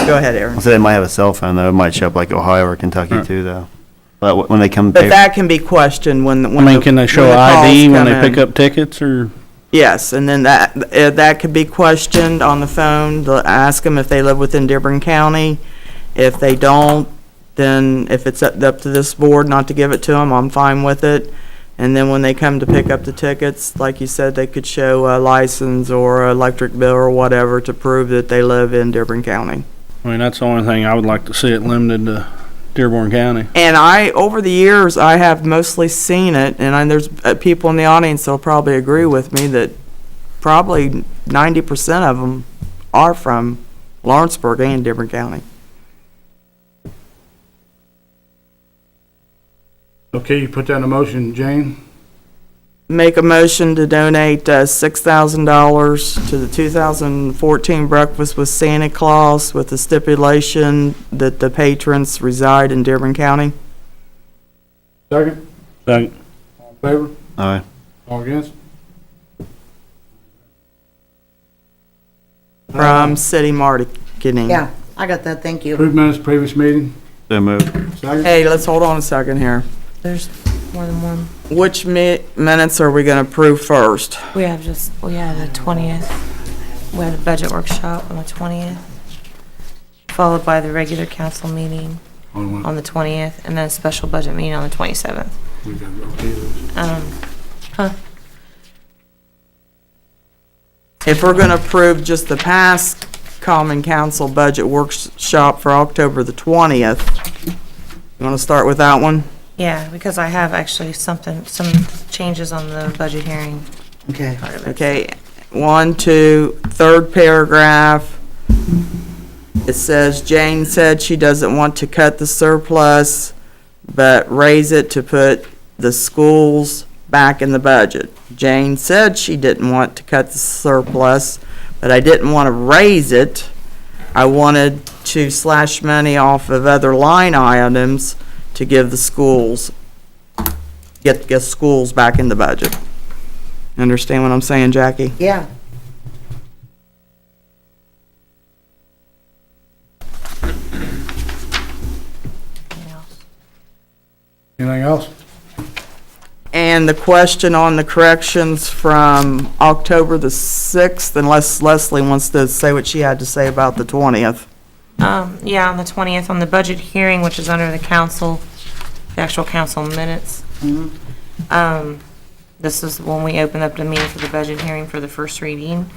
Go ahead, Aaron. I said they might have a cell phone, though. It might show up like Ohio or Kentucky, too, though. But when they come But pay... that can be questioned when can they show when the ID calls when come they pick in. up tickets, or? Yes, and then that could be questioned on the phone. They'll ask them if they live within Dearborn County. If they don't, then if it's up to this board not to give it to them, I'm fine with it. And then when they come to pick up the tickets, like you said, they could show a license or an electric bill or whatever to prove that they live in Dearborn County. That's the only thing I would like to see it limited to Dearborn County. And over the years, I have mostly seen it, and there's people in the audience that'll probably agree with me that probably 90% of them are from Lawrenceburg and Dearborn County. Okay, you put that in a motion, Jane? Make a motion to donate $6,000 to the 2014 Breakfast with Santa Claus with the stipulation that the patrons reside in Dearborn County. Second? Second. All in favor? Aye. All against? From City Marketing. Yeah, I got that, thank you. Approved minutes, previous meeting. So moved. Second? Hey, let's hold on a second here. There's more than one. Which minutes are we going to approve first? We have the 20th. We had a budget workshop on the 20th, followed by the regular council meeting on the 20th, and then a special budget meeting on the 27th. We got to okay those. If we're going to approve just the past common council budget workshop for October the 20th, you want to start with that one? Yeah, because I have actually some changes on the budget hearing Okay. part of it. Okay, 1, 2, third paragraph. It says, Jane said she doesn't want to cut the surplus, but raise it to put the schools back in the budget. Jane said she didn't want to cut the surplus, but I didn't want to raise it. I wanted to slash money off of other line items to give the schools. get schools back in the budget. Understand what I'm saying, Jackie? Yeah. Anything else? And the question on the corrections from October the 6th, unless Leslie wants to say what she had to say about the 20th. Yeah, on the 20th, on the budget hearing, which is under the council, the actual council minutes. This is when we opened up the meeting for the budget hearing for the first reading.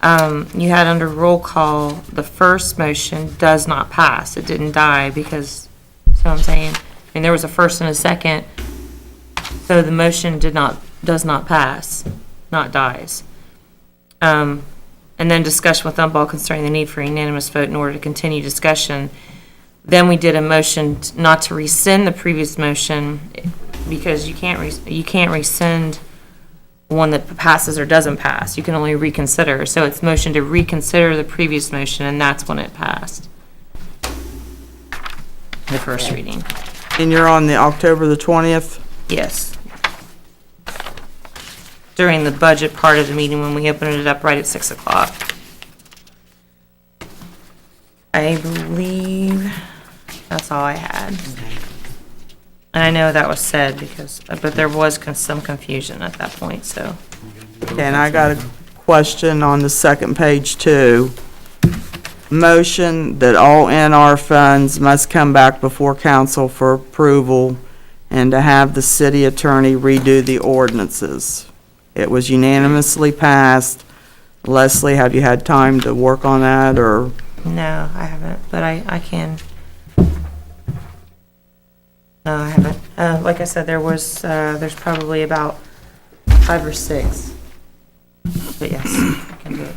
You had under roll call, the first motion does not pass. It didn't die because, see what I'm saying? I mean, there was a first and a second, so the motion does not pass, not dies. And then discussion with Umball concerning the need for unanimous vote in order to continue discussion. Then we did a motion not to rescind the previous motion because you can't rescind one that passes or doesn't pass. You can only reconsider. So it's motion to reconsider the previous motion, and that's when it passed. The first reading. And you're on the October the 20th? Yes. During the budget part of the meeting when we opened it up right at 6 o'clock. I believe that's all I had. And I know that was said because, but there was some confusion at that point, so. Okay, and I got a question on the second page too. Motion that all NR funds must come back before council for approval and to have the city attorney redo the ordinances. It was unanimously passed. Leslie, have you had time to work on that, or? No, I haven't, but I can. No, I haven't. Like I said, there's probably about 5 or 6. But yes, I can do it.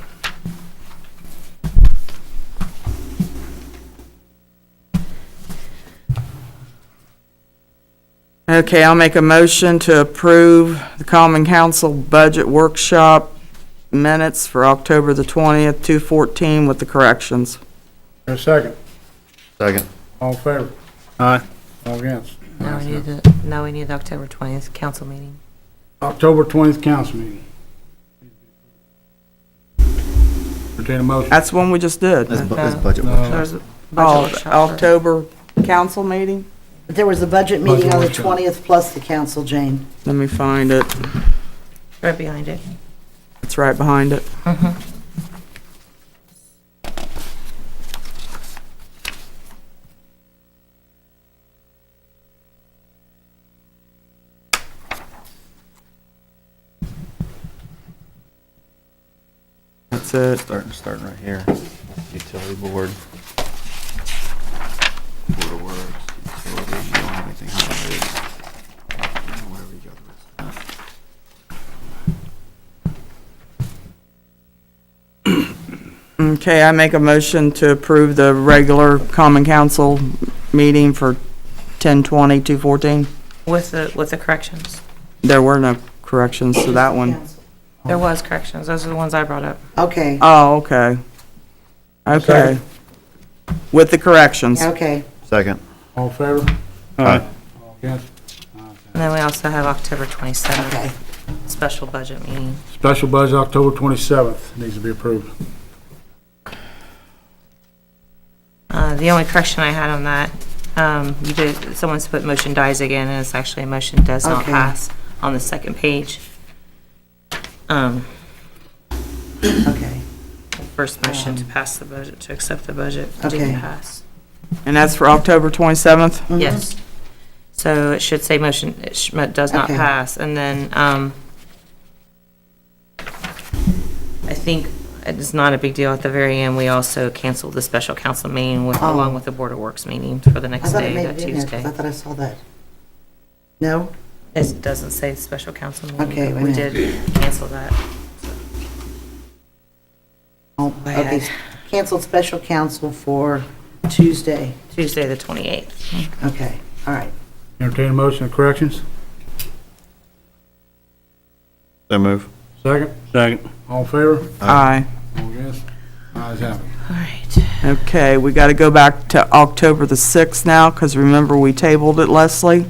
Okay, I'll make a motion to approve the Common Council Budget Workshop minutes for October the 20th, 2014 with the corrections. A second. Second. All in favor? Aye. All against? Now we need the October 20th council meeting. October 20th council meeting. Entertain a motion. That's one we just did. This budget No. workshop. There's a Oh, budget workshop. October council meeting? But there was a budget meeting on the Budget workshop. 20th plus the council, Jane. Let me find it. Right behind it. It's right behind it. That's it. Starting right here. Utility board. Board of Works, utilities, you don't have anything highlighted. Wherever you go the rest of that. Okay, I make a motion to approve the regular common council meeting for 10/20/2014. With the corrections. There were no corrections to that one. There was corrections. Those are the ones I brought up. Okay, Oh, okay. Okay. With the corrections. okay. Second. All in favor? Aye. All against? And then we also have October 27th, Okay. special budget meeting. Special budget October 27th needs to be approved. The only correction I had on that, someone's put motion dies again, and it's actually a motion does not Okay. pass on the second page. Okay. First motion to pass the budget, to accept the budget, Okay. didn't pass. And that's for October 27th? Yes. So it should say motion, does not Okay. pass, and then, I think it's not a big deal. At the very end, we also canceled the special council meeting with, Oh. along with the Board of Works meeting for the I next thought it day, made that it in there, 'cause Tuesday. I thought I saw that. No? It doesn't say special council meeting, Okay, but wait a we minute. did cancel that. Oh, I okay. had- Canceled special council for Tuesday. Tuesday, the 28th. Okay, all right. Entertain a motion of corrections? So move. Second? Second. All in favor? Aye. All against? Ayes have it. All right. Okay, we got to go back to October the 6th now, because remember we tabled it, Leslie?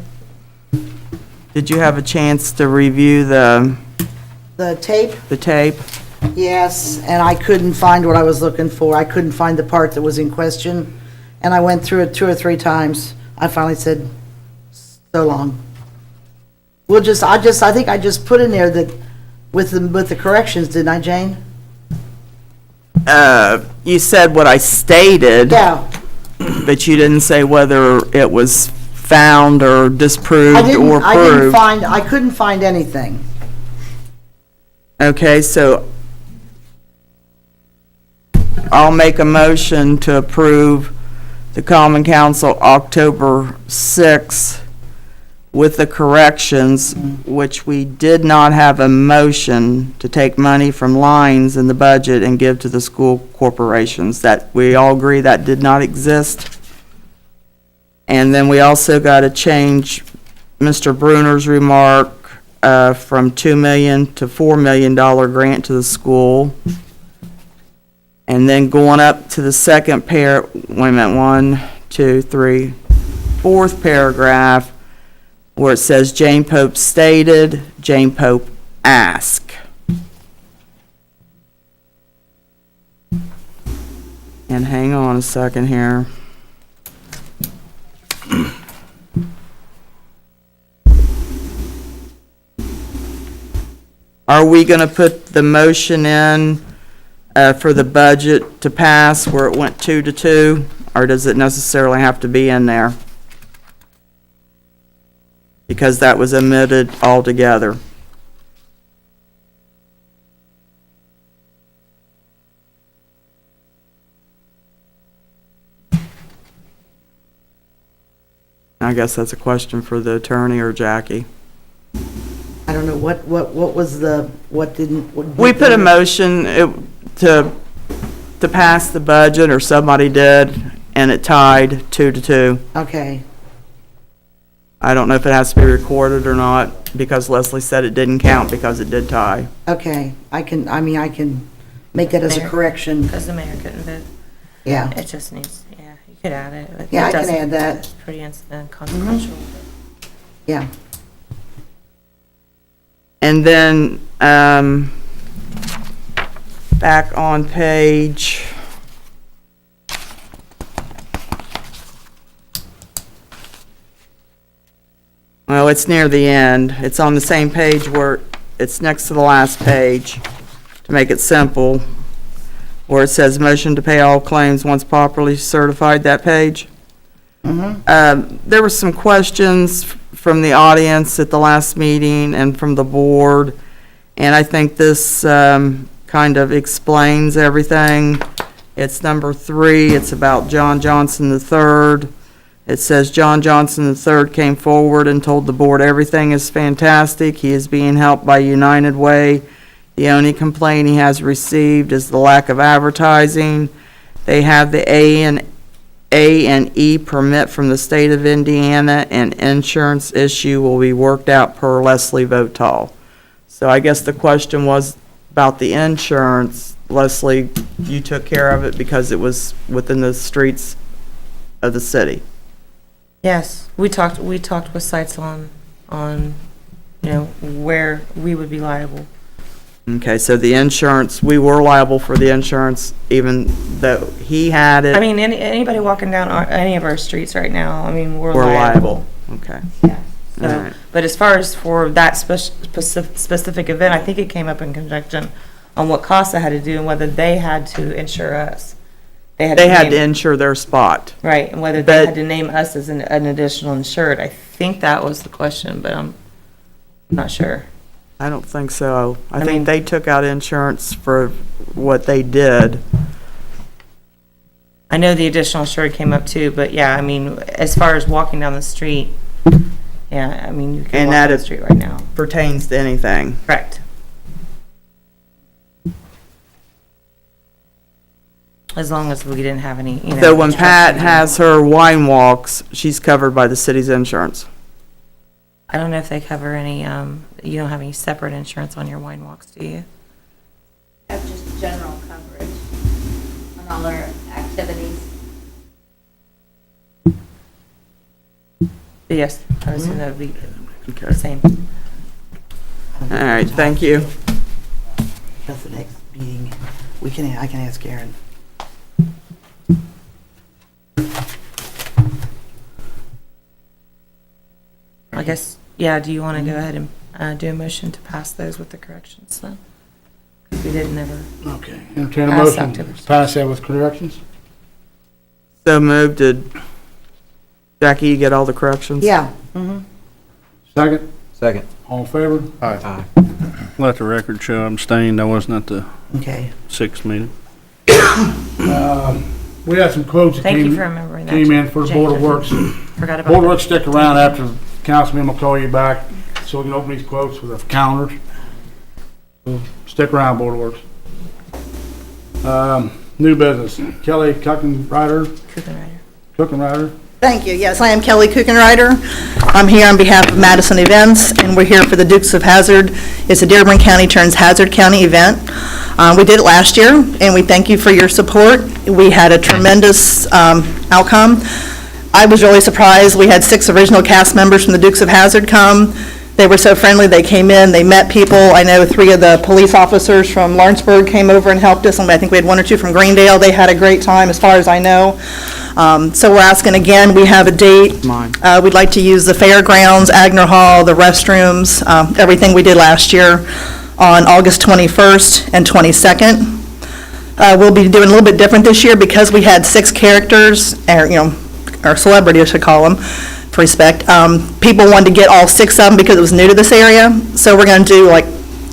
Did you have a chance to review The tape, the tape? yes, and I couldn't find what I was looking for. I couldn't find the part that was in question, and I went through it 2 or 3 times. I finally said, so long. I think I just put in there that with the corrections, didn't I, Jane? You said what I stated. Yeah. But you didn't say whether it was found or disproved or I didn't proved. I couldn't find anything. Okay, so I'll make a motion to approve the Common Council October 6th with the corrections, which we did not have a motion to take money from lines in the budget and give to the school corporations. That, we all agree that did not exist. And then we also got to change Mr. Bruner's remark from $2 million to $4 million grant to the school. And then going up to the second fourth paragraph, where it says Jane Pope stated, Jane Pope asked. And hang on a second here. Are we going to put the motion in for the budget to pass where it went 2-2, or does it necessarily have to be in there? Because that was omitted altogether. I guess that's a question for the attorney or Jackie. I don't know, what was the, what didn't? We put a motion to pass the budget, or somebody did, and it tied 2-2. Okay, I don't know if it has to be recorded or not, because Leslie said it didn't count because it did tie. okay, I can make that as a Mayor. correction. Because the mayor couldn't vote. Yeah, It just needs, yeah, you could add it. but Yeah, it I can doesn't- add that. It's pretty consequential. yeah. And then, back on page, well, it's near the end. It's on the same page where it's next to the last page, to make it simple, where it says motion to pay all claims once properly certified, that page. There were some questions from the audience at the last meeting and from the board, and I think this kind of explains everything. It's number 3, it's about John Johnson III. It says, John Johnson III came forward and told the board everything is fantastic. He is being helped by United Way. The only complaint he has received is the lack of advertising. They have the A and E permit from the state of Indiana, and insurance issue will be worked out per Leslie Votal. So I guess the question was about the insurance. Leslie, you took care of it because it was within the streets of the city. Yes, we talked with sites on, where we would be liable. Okay, so the insurance, we were liable for the insurance even though he had it. I mean, anybody walking down any of our streets right now, I mean, we're We're liable. liable, okay. Yeah. All So, right. but as far as for that specific event, I think it came up in conjunction on what CASA had to do and whether they had to insure us. They had to name- insure their spot. Right, and whether they had to name us as an additional insured. I think that was the question, but I'm not sure. I don't think so. I mean- think they took out insurance for what they did. I know the additional insured came up too, but yeah, I mean, as far as walking down the street, yeah, I mean, you can And walk that down the it street right now. pertains to anything. Correct. As long as we didn't have any, So when Pat has her wine walks, she's covered by the city's insurance. I don't know if they cover any, you don't have any separate insurance on your wine walks, do you? Have just general coverage on all our activities. Yes, I was in that would be, Okay. Same. All right, thank you. That's the next meeting. I can ask Aaron. I guess, yeah, do you want to go ahead and do a motion to pass those with the corrections then? 'Cause we didn't ever. Okay. Entertain a Pass motion October. to pass that with corrections? So moved. Did Jackie, you get all the corrections? Yeah. Mm-hmm. Second? Second. All in favor? Aye. Let the record show I'm abstained. I wasn't at the Okay. 6th meeting. We had some quotes that Thank you came, for remembering that. came in for the Board of Jane. Works. Forgot about Board of that. Works stick around after Councilman will call you back so we can open these quotes with the counters. So stick around, Board of Works. New business, Kelly Kuchenrider. Kuchenrider. Thank you. Yes, I am Kelly Kuchenrider. I'm here on behalf of Madison Events, and we're here for the Dukes of Hazzard. It's a Dearborn County turns Hazard County event. We did it last year, and we thank you for your support. We had a tremendous outcome. I was really surprised. We had 6 original cast members from the Dukes of Hazzard come. They were so friendly. They came in, they met people. I know 3 of the police officers from Lawrenceburg came over and helped us, and I think we had 1 or 2 from Greendale. They had a great time, as far as I know. So we're asking again, we have a date. We'd like to use the fairgrounds, Agner Hall, the restrooms, everything we did last year on August 21st and 22nd. We'll be doing a little bit different this year because we had 6 characters, or celebrities, I should call them, for respect. People wanted to get all 6 of them because it was new to this area. So we're going to do like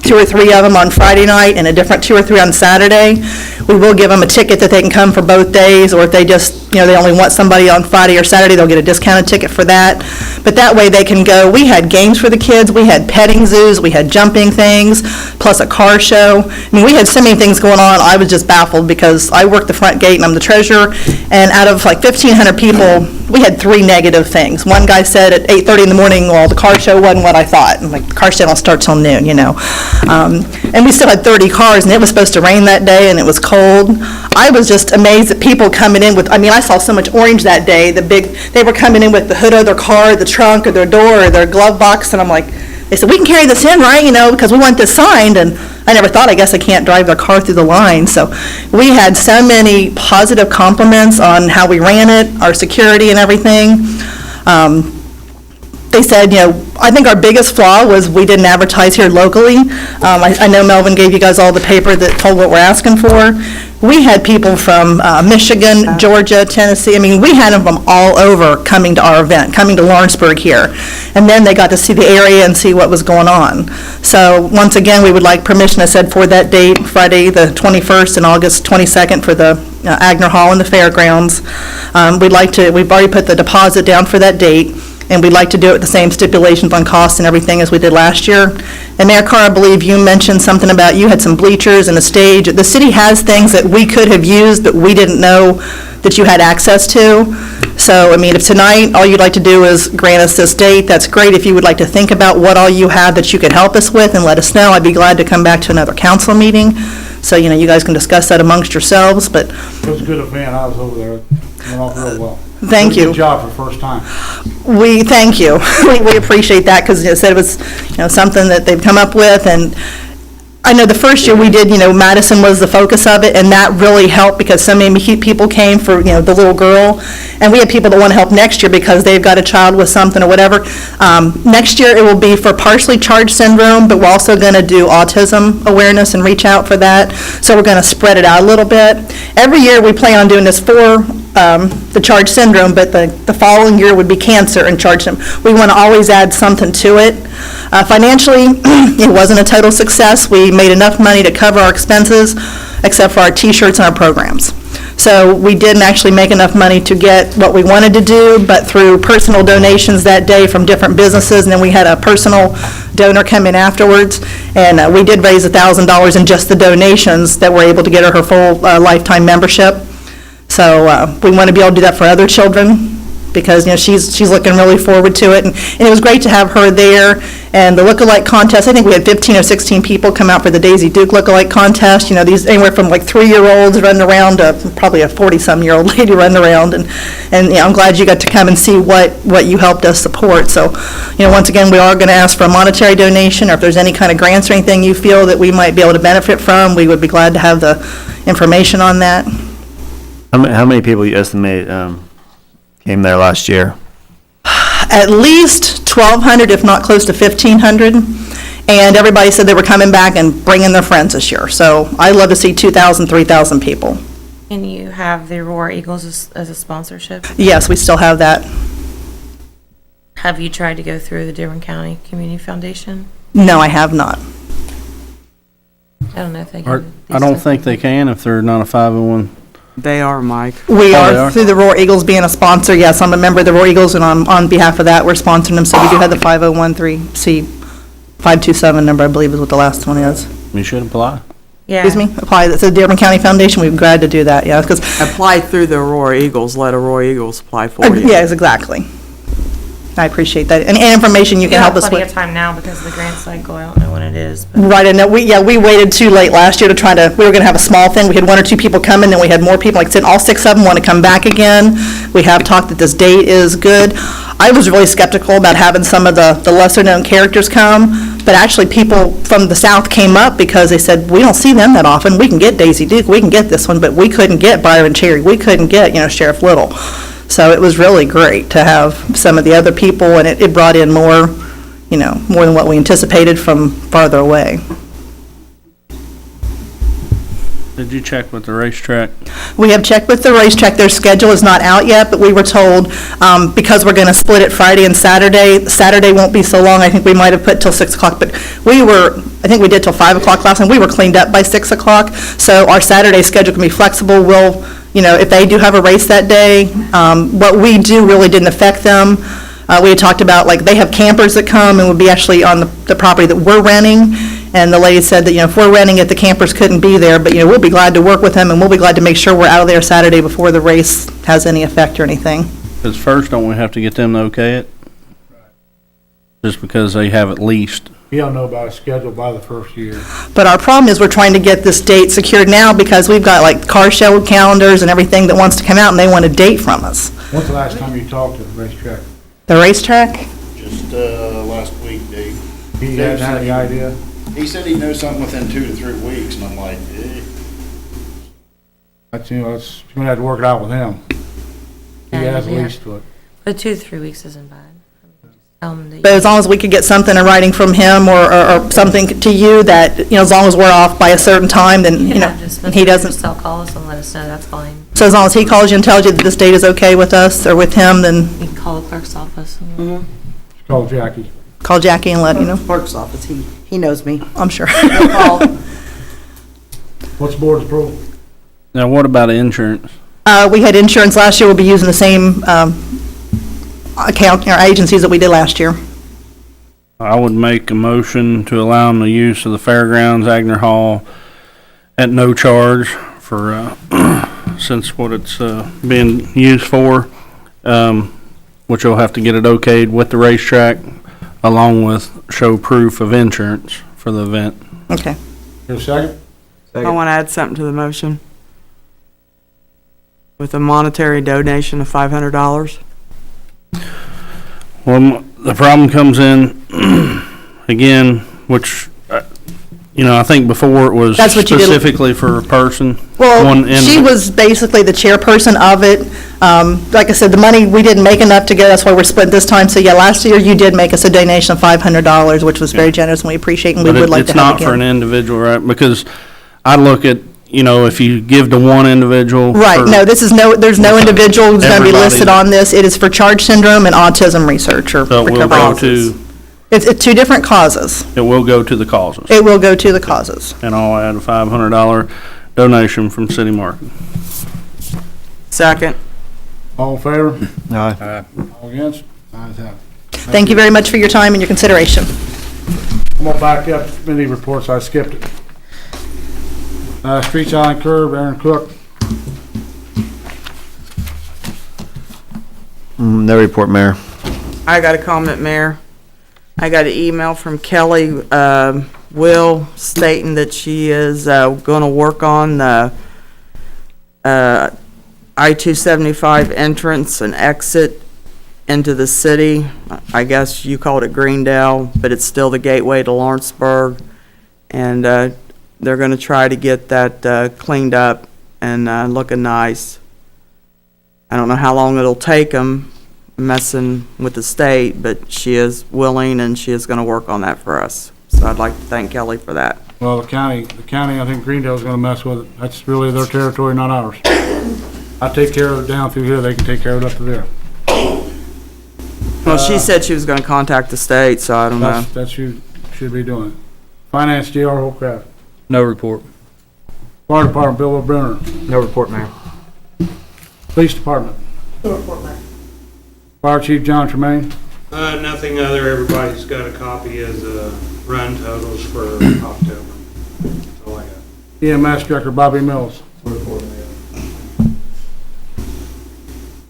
2 or 3 of them on Friday night and a different 2 or 3 on Saturday. We will give them a ticket that they can come for both days, or if they just, they only want somebody on Friday or Saturday, they'll get a discounted ticket for that. But that way they can go. We had games for the kids, we had petting zoos, we had jumping things, plus a car show. I mean, we had so many things going on, I was just baffled because I work the front gate and I'm the treasurer, and out of like 1,500 people, we had 3 negative things. One guy said at 8:30 in the morning, well, the car show wasn't what I thought. And like, the car show don't start till noon, And we still had 30 cars, and it was supposed to rain that day, and it was cold. I was just amazed at people coming in with, I saw so much orange that day, they were coming in with the hood of their car, the trunk, or their door, or their glove box, and I'm like, they said, we can carry this in, right, because we want this signed, and I never thought, I guess I can't drive their car through the line. So we had so many positive compliments on how we ran it, our security and everything. They said, I think our biggest flaw was we didn't advertise here locally. I know Melvin gave you guys all the paper that told what we're asking for. We had people from Michigan, Georgia, Tennessee. We had them from all over coming to our event, coming to Lawrenceburg here. And then they got to see the area and see what was going on. So once again, we would like permission, I said, for that date, Friday the 21st and August 22nd for the Agner Hall and the fairgrounds. We've already put the deposit down for that date. And we'd like to do it with the same stipulations on costs and everything as we did last year. And Mayor Carr, I believe you mentioned something about you had some bleachers and a stage. The city has things that we could have used, but we didn't know that you had access to. So, if tonight all you'd like to do is grant us this date, that's great. If you would like to think about what all you have that you could help us with and let us know, I'd be glad to come back to another council meeting. So, you guys can discuss that amongst yourselves, but. It was a good event, I was over there, it went off real well. Thank you. Good job for the first time. We thank you. We appreciate that because it said it was, something that they've come up with. And I know the first year we did, Madison was the focus of it, and that really helped because so many people came for, the little girl. And we have people that want to help next year because they've got a child with something or whatever. Next year it will be for partially charged syndrome, but we're also going to do autism awareness and reach out for that. So we're going to spread it out a little bit. Every year we plan on doing this for the charged syndrome, but the following year would be cancer and charged syndrome. We want to always add something to it. Financially, it wasn't a total success. We made enough money to cover our expenses, except for our T-shirts and our programs. So we didn't actually make enough money to get what we wanted to do, but through personal donations that day from different businesses, and then we had a personal donor come in afterwards, and we did raise $1,000 in just the donations that were able to get her full lifetime membership. So we want to be able to do that for other children because, she's looking really forward to it. And it was great to have her there. And the lookalike contest, I think we had 15 or 16 people come out for the Daisy Duke lookalike contest. These anywhere from like 3-year-olds running around to probably a 40-some-year-old lady running around. And I'm glad you got to come and see what you helped us support. So, once again, we are going to ask for a monetary donation, or if there's any kind of grants or anything you feel that we might be able to benefit from, we would be glad to have the information on that. How many people you estimate came there last year? At least 1,200, if not close to 1,500. And everybody said they were coming back and bringing their friends this year. So I'd love to see 2,000, 3,000 people. And you have the Aurora Eagles as a sponsorship? Yes, we still have that. Have you tried to go through the Dearborn County Community Foundation? No, I have not. I don't know if they can. I don't think they can if they're not a 501. They are, Mike. We Oh, they are are? through the Roar Eagles being a sponsor. Yes, I'm a member of the Roar Eagles, and on behalf of that, we're sponsoring them. So we do have the 5013C 527 number, I believe is what the last one is. You should apply. Yeah. Excuse me? Apply, that's the Dearborn County Foundation. We'd be glad to do that, yeah, because. Apply through the Aurora Eagles, let Aurora Eagles apply for you. Yes, exactly. I appreciate that. And information you can help us plenty of with. time now because of the grant cycle. I don't know when it is. But Right, and we waited too late last year to we were going to have a small thing. We had 1 or 2 people come in, then we had more people. Like I said, all 6 of them want to come back again. We have talked that this date is good. I was really skeptical about having some of the lesser-known characters come, but actually people from the south came up because they said, we don't see them that often. We can get Daisy Duke, we can get this one, but we couldn't get Byron Cherry. We couldn't get, Sheriff Little. So it was really great to have some of the other people, and it brought in more, more than what we anticipated from farther away. Did you check with the racetrack? We have checked with the racetrack. Their schedule is not out yet, but we were told, because we're going to split it Friday and Saturday won't be so long. I think we might have put till 6 o'clock, but I think we did till 5 o'clock last night. We were cleaned up by 6 o'clock, so our Saturday schedule can be flexible. We'll, if they do have a race that day, what we do really didn't affect them. We had talked about, they have campers that come and would be actually on the property that we're renting. And the lady said that, if we're renting it, the campers couldn't be there, but, we'll be glad to work with them, and we'll be glad to make sure we're out of there Saturday before the race has any effect or anything. Because first, don't we have to get them to okay it? Just because they have at least. You don't know about a schedule by the first year. But our problem is we're trying to get this date secured now because we've got, car show calendars and everything that wants to come out, and they want a date from us. When's the last time you talked to the racetrack? The racetrack? Just last week, Dave. He hasn't had any idea? He said he'd know something within 2 to 3 weeks, and I'm like, That's, you're gonna have to work it out with him. He has at least what? But 2 to 3 weeks isn't bad. But as long as we could get something in writing from him or something to you that, as long as we're off by a certain time, then, and he doesn't. Just call us and let us know, that's fine. So as long as he calls you and tells you that this date is okay with us or with him, then. You can call the clerk's office. Call Jackie. Call Jackie and let, clerk's office, he knows me, I'm sure. What's the board's approval? Now, what about insurance? We had insurance last year, we'll be using the same, account, or agencies that we did last year. I would make a motion to allow them the use of the fairgrounds, Agner Hall, at no charge for, since what it's being used for, which you'll have to get it okayed with the racetrack, along with show proof of insurance for the event. Okay. Here a second? I want to add something to the motion. With a monetary donation of $500. Well, the problem comes in, again, which, I think before it was That's what you did. specifically for a person. Well, she was basically the chairperson of it. Like I said, the money, we didn't make enough to go, that's why we're splitting this time. So yeah, last year you did make us a donation of $500, which was very generous, and we appreciate, and we would like to have It's not for an again. individual, right? Because I look at, if you give to one individual. Right, no, there's no individual who's going to be Everybody. listed on this. It is for Charge Syndrome and autism research or So it will go to, It's 2 different causes. it will go to the causes. It will go to the causes. And I'll add a $500 donation from City Market. Second. All in favor? Aye. All against? Ayes have it. Thank you very much for your time and your consideration. I'm gonna back up committee reports, I skipped it. Streets Island Curb, Aaron Cook. No report, Mayor. I got a comment, Mayor. I got an email from Kelly, Will, stating that she is, gonna work on the, I-275 entrance and exit into the city. I guess you called it Greendale, but it's still the gateway to Lawrenceburg. And, they're gonna try to get that, cleaned up and, looking nice. I don't know how long it'll take them, messing with the state, but she is willing and she is gonna work on that for us. So I'd like to thank Kelly for that. Well, the county, I think Greendale's gonna mess with it. That's really their territory, not ours. I take care of it down through here, they can take care of it up to there. Well, she said she was gonna contact the state, so I don't know. That's you should be doing it. Finance, J.R. Holcraft. No report. Fire Department, Bill O'Brien. No report, Mayor. Police Department. No report, Mayor. Fire Chief John Tremaine. Nothing other, everybody's got a copy of the run totals for October. That's all I got. EMS Director Bobby Mills.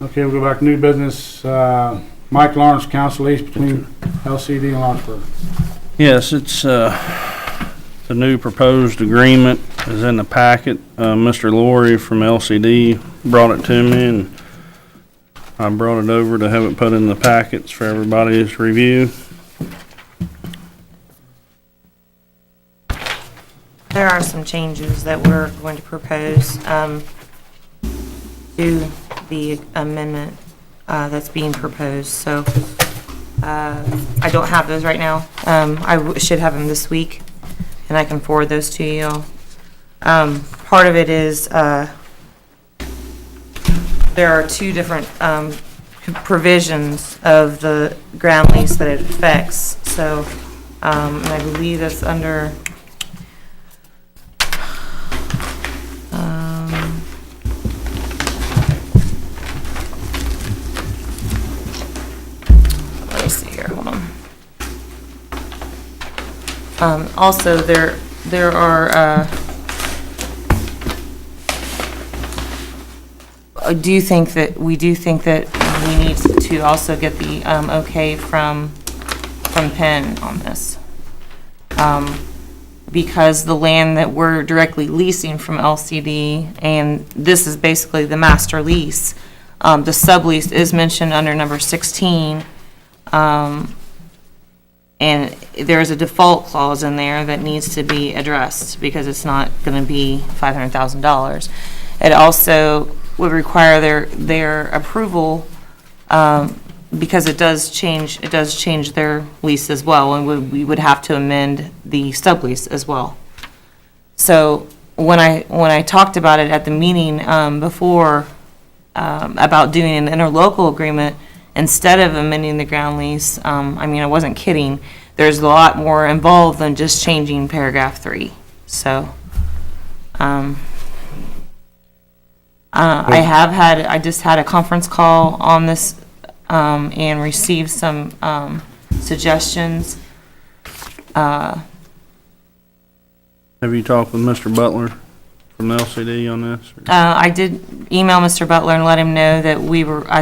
Okay, we'll go back to new business. Mike Lawrence, council lease between LCD and Lawrenceburg. Yes, it's, the new proposed agreement is in the packet. Mr. Laurie from LCD brought it to me, and I brought it over to have it put in the packets for everybody's review. There are some changes that we're going to propose to the amendment that's being proposed. So I don't have those right now. I should have them this week, and I can forward those to you. Part of it is there are two different provisions of the ground lease that it affects. So and I believe that's under let me see here, hold on. Also, there are we do think that we need to also get the okay from Penn on this. Because the land that we're directly leasing from LCD, and this is basically the master lease, the sublease is mentioned under number 16, and there's a default clause in there that needs to be addressed because it's not going to be $500,000. It also would require their approval because it does change their lease as well, and we would have to amend the sublease as well. So when I talked about it at the meeting before about doing an interlocal agreement instead of amending the ground lease, I mean, I wasn't kidding. There's a lot more involved than just changing paragraph 3. So I just had a conference call on this and received some suggestions. Have you talked with Mr. Butler from LCD on this? I did email Mr. Butler and let him know that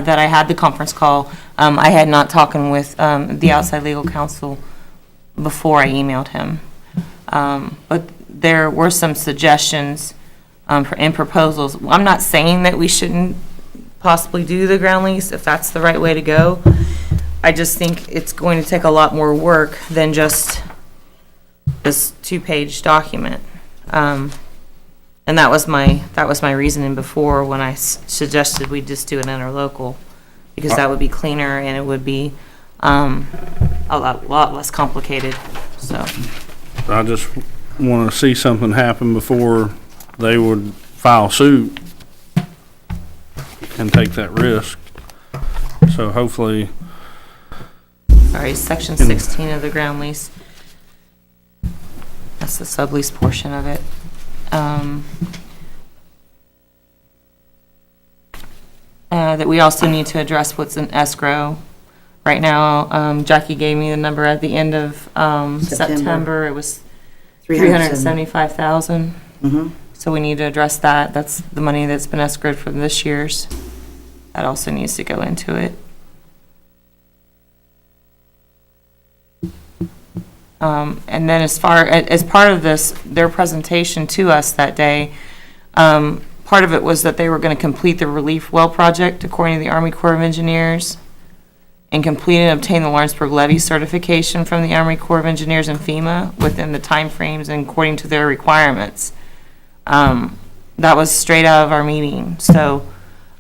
that I had the conference call. I had not talked with the outside legal counsel before I emailed him. But there were some suggestions and proposals. I'm not saying that we shouldn't possibly do the ground lease if that's the right way to go. I just think it's going to take a lot more work than just this 2-page document. And that was my reasoning before when I suggested we just do an interlocal, because that would be cleaner and it would be a lot less complicated. So I just want to see something happen before they would file suit and take that risk. So hopefully. Sorry, section 16 of the ground lease. That's the sublease portion of it. That we also need to address what's in escrow. Right now, Jackie gave me the number at the end of September. It was $375,000. Mm-hmm. So we need to address that. That's the money that's been escrowed for this year's. That also needs to go into it. And then as part of this, their presentation to us that day, part of it was that they were going to complete the relief well project according to the Army Corps of Engineers and complete and obtain the Lawrenceburg levee certification from the Army Corps of Engineers and FEMA within the timeframes and according to their requirements. That was straight out of our meeting. So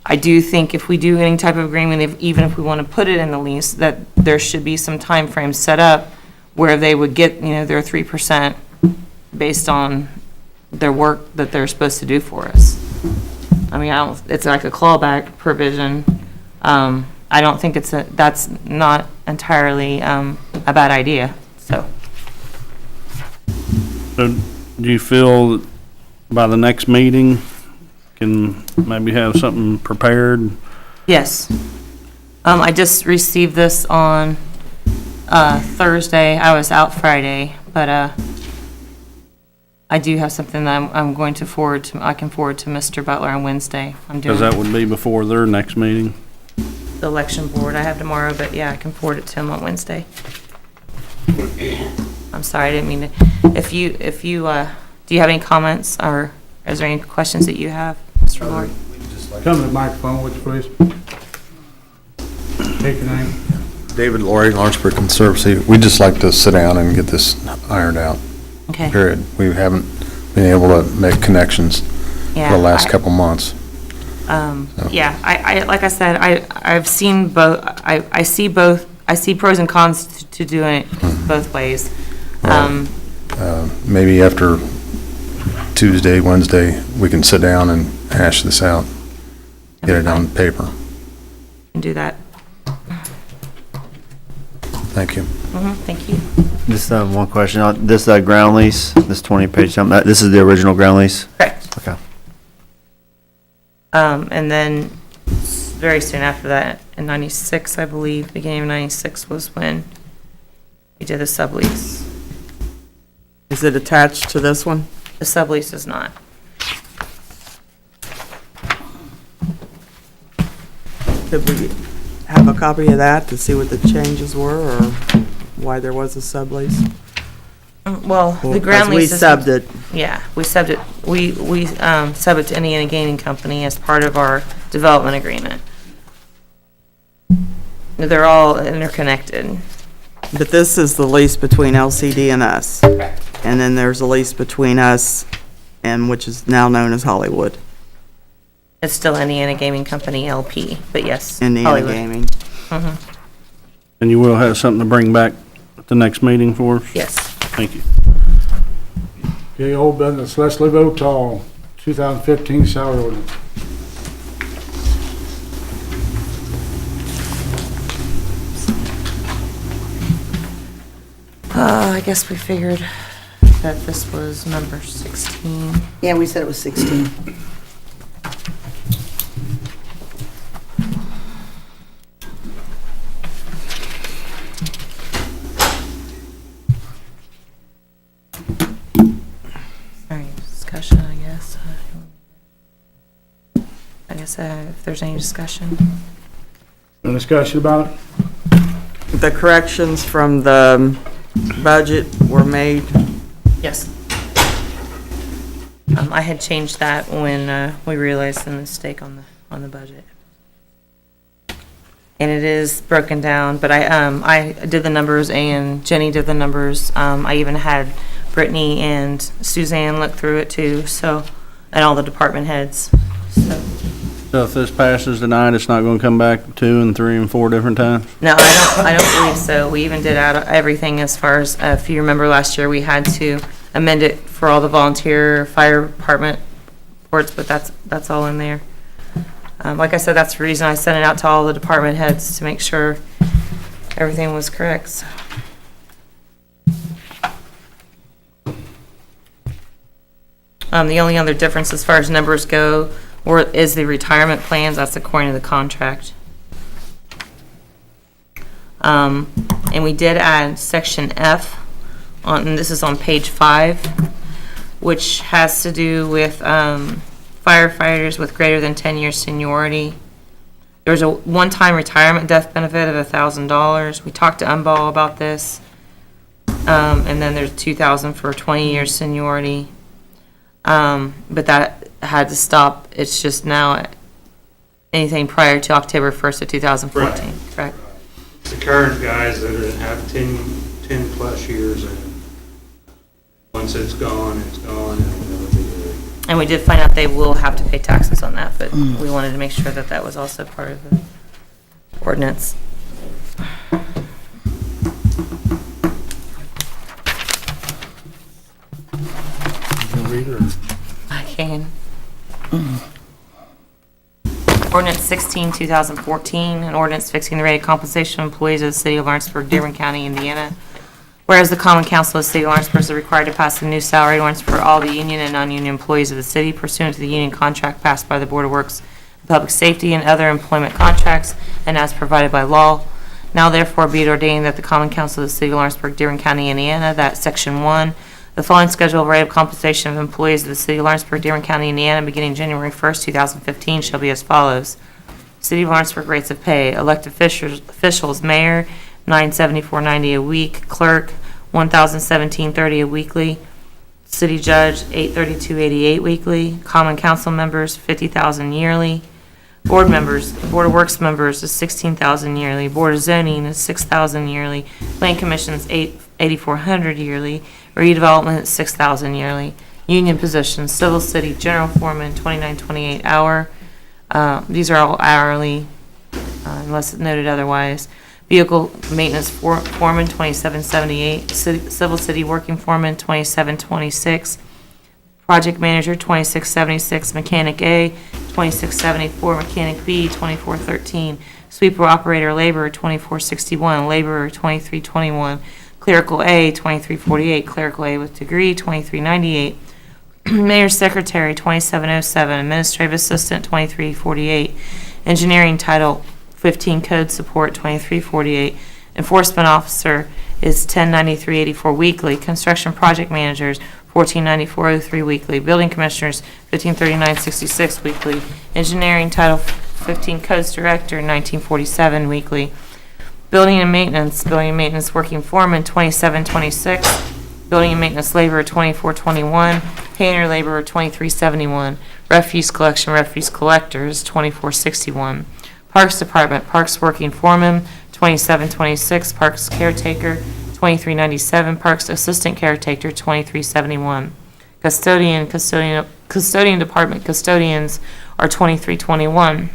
I do think if we do any type of agreement, even if we want to put it in the lease, that there should be some timeframes set up where they would get, their 3% based on their work that they're supposed to do for us. I mean, it's like a clawback provision. I don't think that's not entirely a bad idea, so. So do you feel that by the next meeting, can maybe have something prepared? Yes. I just received this on Thursday. I was out Friday, but I do have something that I'm going to I can forward to Mr. Butler on Wednesday. Because that would be before their next meeting. The election board I have tomorrow, but yeah, I can forward it to him on Wednesday. I'm sorry, I didn't mean to. If you, do you have any comments, or is there any questions that you have, Mr. Lord? Come to the microphone, would you please? Take your name. David Laurie, Lawrenceburg Conservancy. We'd just like to sit down and get this ironed out. Okay. Period. We haven't been able to make connections for the last couple months. Yeah, I like I said, I've seen both, I see both, I see pros and cons to doing it both ways. Maybe after Tuesday, Wednesday, we can sit down and hash this out, get it on paper. And do that. Thank you. Thank you. Just one question. This ground lease, this 20-page, this is the original ground lease? Correct. Okay. And then very soon after that, in 96, I believe, beginning of 96 was when we did a sublease. Is it attached to this one? The sublease is not. Could we have a copy of that to see what the changes were, or why there was a sublease? Well, the ground lease is. We subbed it. Yeah, we subbed it, we subbed it to Indiana Gaming Company as part of our development agreement. They're all interconnected. But this is the lease between LCD and us. Correct. And then there's a lease between us and which is now known as Hollywood. It's still Indiana Gaming Company LP, but yes. Indiana Hollywood. Gaming. And you will have something to bring back at the next meeting for us? Yes. Thank you. Okay, old business, Leslie Votal, 2015 salary ordinance. I guess we figured that this was number 16. Yeah, we said it was 16. All right, discussion, I guess. I guess if there's any discussion. No discussion about it? The corrections from the budget were made. Yes. I had changed that when we realized the mistake on the budget. And it is broken down, but I did the numbers and Jenny did the numbers. I even had Brittany and Suzanne look through it too, so, and all the department heads, so. So if this passes tonight, it's not going to come back 2 and 3 and 4 different times? No, I don't believe so. We even did out everything as far as, if you remember last year, we had to amend it for all the volunteer fire department reports, but that's all in there. Like I said, that's the reason I sent it out to all the department heads to make sure everything was correct, so. The only other difference as far as numbers go is the retirement plans. That's according to the contract. And we did add section F and this is on page 5, which has to do with firefighters with greater than 10 years seniority. There's a one-time retirement death benefit of $1,000. We talked to Umball about this. And then there's 2,000 for 20 years seniority. But that had to stop. It's just now anything prior to October 1st of 2014, correct? The current guys that have 10 plus years in it. Once it's gone, it's gone, and it'll never be there. And we did find out they will have to pay taxes on that, but we wanted to make sure that that was also part of the ordinance. I can. Ordinance 16, 2014, an ordinance fixing the rate of compensation of employees of the city of Lawrenceburg, Dearborn County, Indiana. Whereas the Common Council of the City of Lawrenceburg is required to pass a new salary ordinance for all the union and non-union employees of the city pursuant to the union contract passed by the Board of Works, Public Safety, and other employment contracts, and as provided by law. Now therefore be it ordained that the Common Council of the City of Lawrenceburg, Dearborn County, Indiana, that Section 1, the following schedule of rate of compensation of employees of the City of Lawrenceburg, Dearborn County, Indiana, beginning January 1st, 2015, shall be as follows. City of Lawrenceburg rates of pay: elected officials, mayor, $974.90 a week; clerk, $1,017.30 a weekly; city judge, $832.88 weekly; common council members, $50,000 yearly; board members, Board of Works members is $16,000 yearly; Board of Zoning is $6,000 yearly; Plan Commission is $8,400 yearly; redevelopment is $6,000 yearly; union positions, civil city, general foreman, $29.28 hour. These are all hourly, unless noted otherwise. Vehicle maintenance foreman, $27.78. Civil city working foreman, $27.26. Project manager, $26.76. Mechanic A, $26.74. Mechanic B, $24.13. Sweeper operator laborer, $24.61. Laborer, $23.21. Clerical A, $23.48. Clerical A with degree, $23.98. Mayor's secretary, $27.07. Administrative assistant, $23.48. Engineering title, 15 code support, $23.48. Enforcement officer is $10.93.84 weekly. Construction project managers, $14.94.03 weekly. Building commissioners, $15.39.66 weekly. Engineering title, 15 codes director, $19.47 weekly. Building and maintenance working foreman, $27.26. Building and maintenance laborer, $24.21. Painter laborer, $23.71. Refuse collectors, $24.61. Parks Department, Parks working foreman, $27.26. Parks caretaker, $23.97. Parks assistant caretaker, $23.71. Custodian department custodians are $23.21.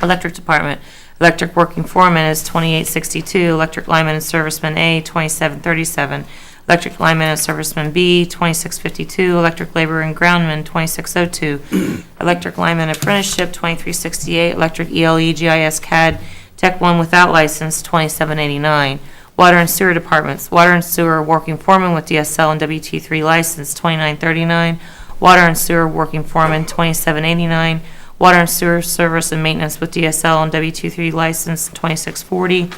Electric department, electric working foreman is $28.62. Electric lineman and serviceman A, $27.37. Electric lineman and serviceman B, $26.52. Electric laborer and groundman, $26.02. Electric lineman apprenticeship, $23.68. Electric ELE GIS CAD Tech 1 without license, $27.89. Water and sewer departments, water and sewer working foreman with DSL and WT3 license, $29.39. Water and sewer working foreman, $27.89. Water and sewer service and maintenance with DSL and WT3 license, $26.40.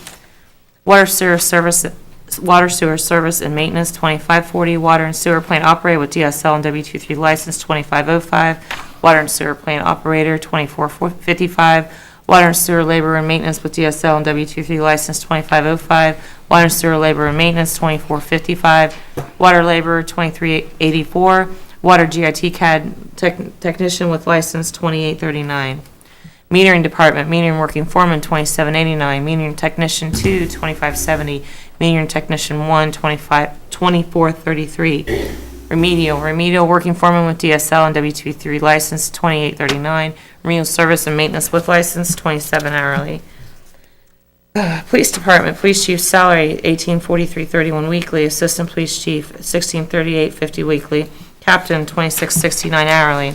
Water sewer service and maintenance, $25.40. Water and sewer plant operator with DSL and W23 license, $25.05. Water and sewer plant operator, $24.55. Water and sewer labor and maintenance with DSL and W23 license, $25.05. Water and sewer labor and maintenance, $24.55. Water labor, $23.84. Water GIT CAD technician with license, $28.39. Metering department, metering working foreman, $27.89. Metering technician 2, $25.70. Metering technician 1, $24.33. Remedial working foreman with DSL and W23 license, $28.39. Remedial service and maintenance with license, $27 hourly. Police department, police chief salary, $18.43.31 weekly. Assistant police chief, $16.38.50 weekly. Captain, $26.69 hourly.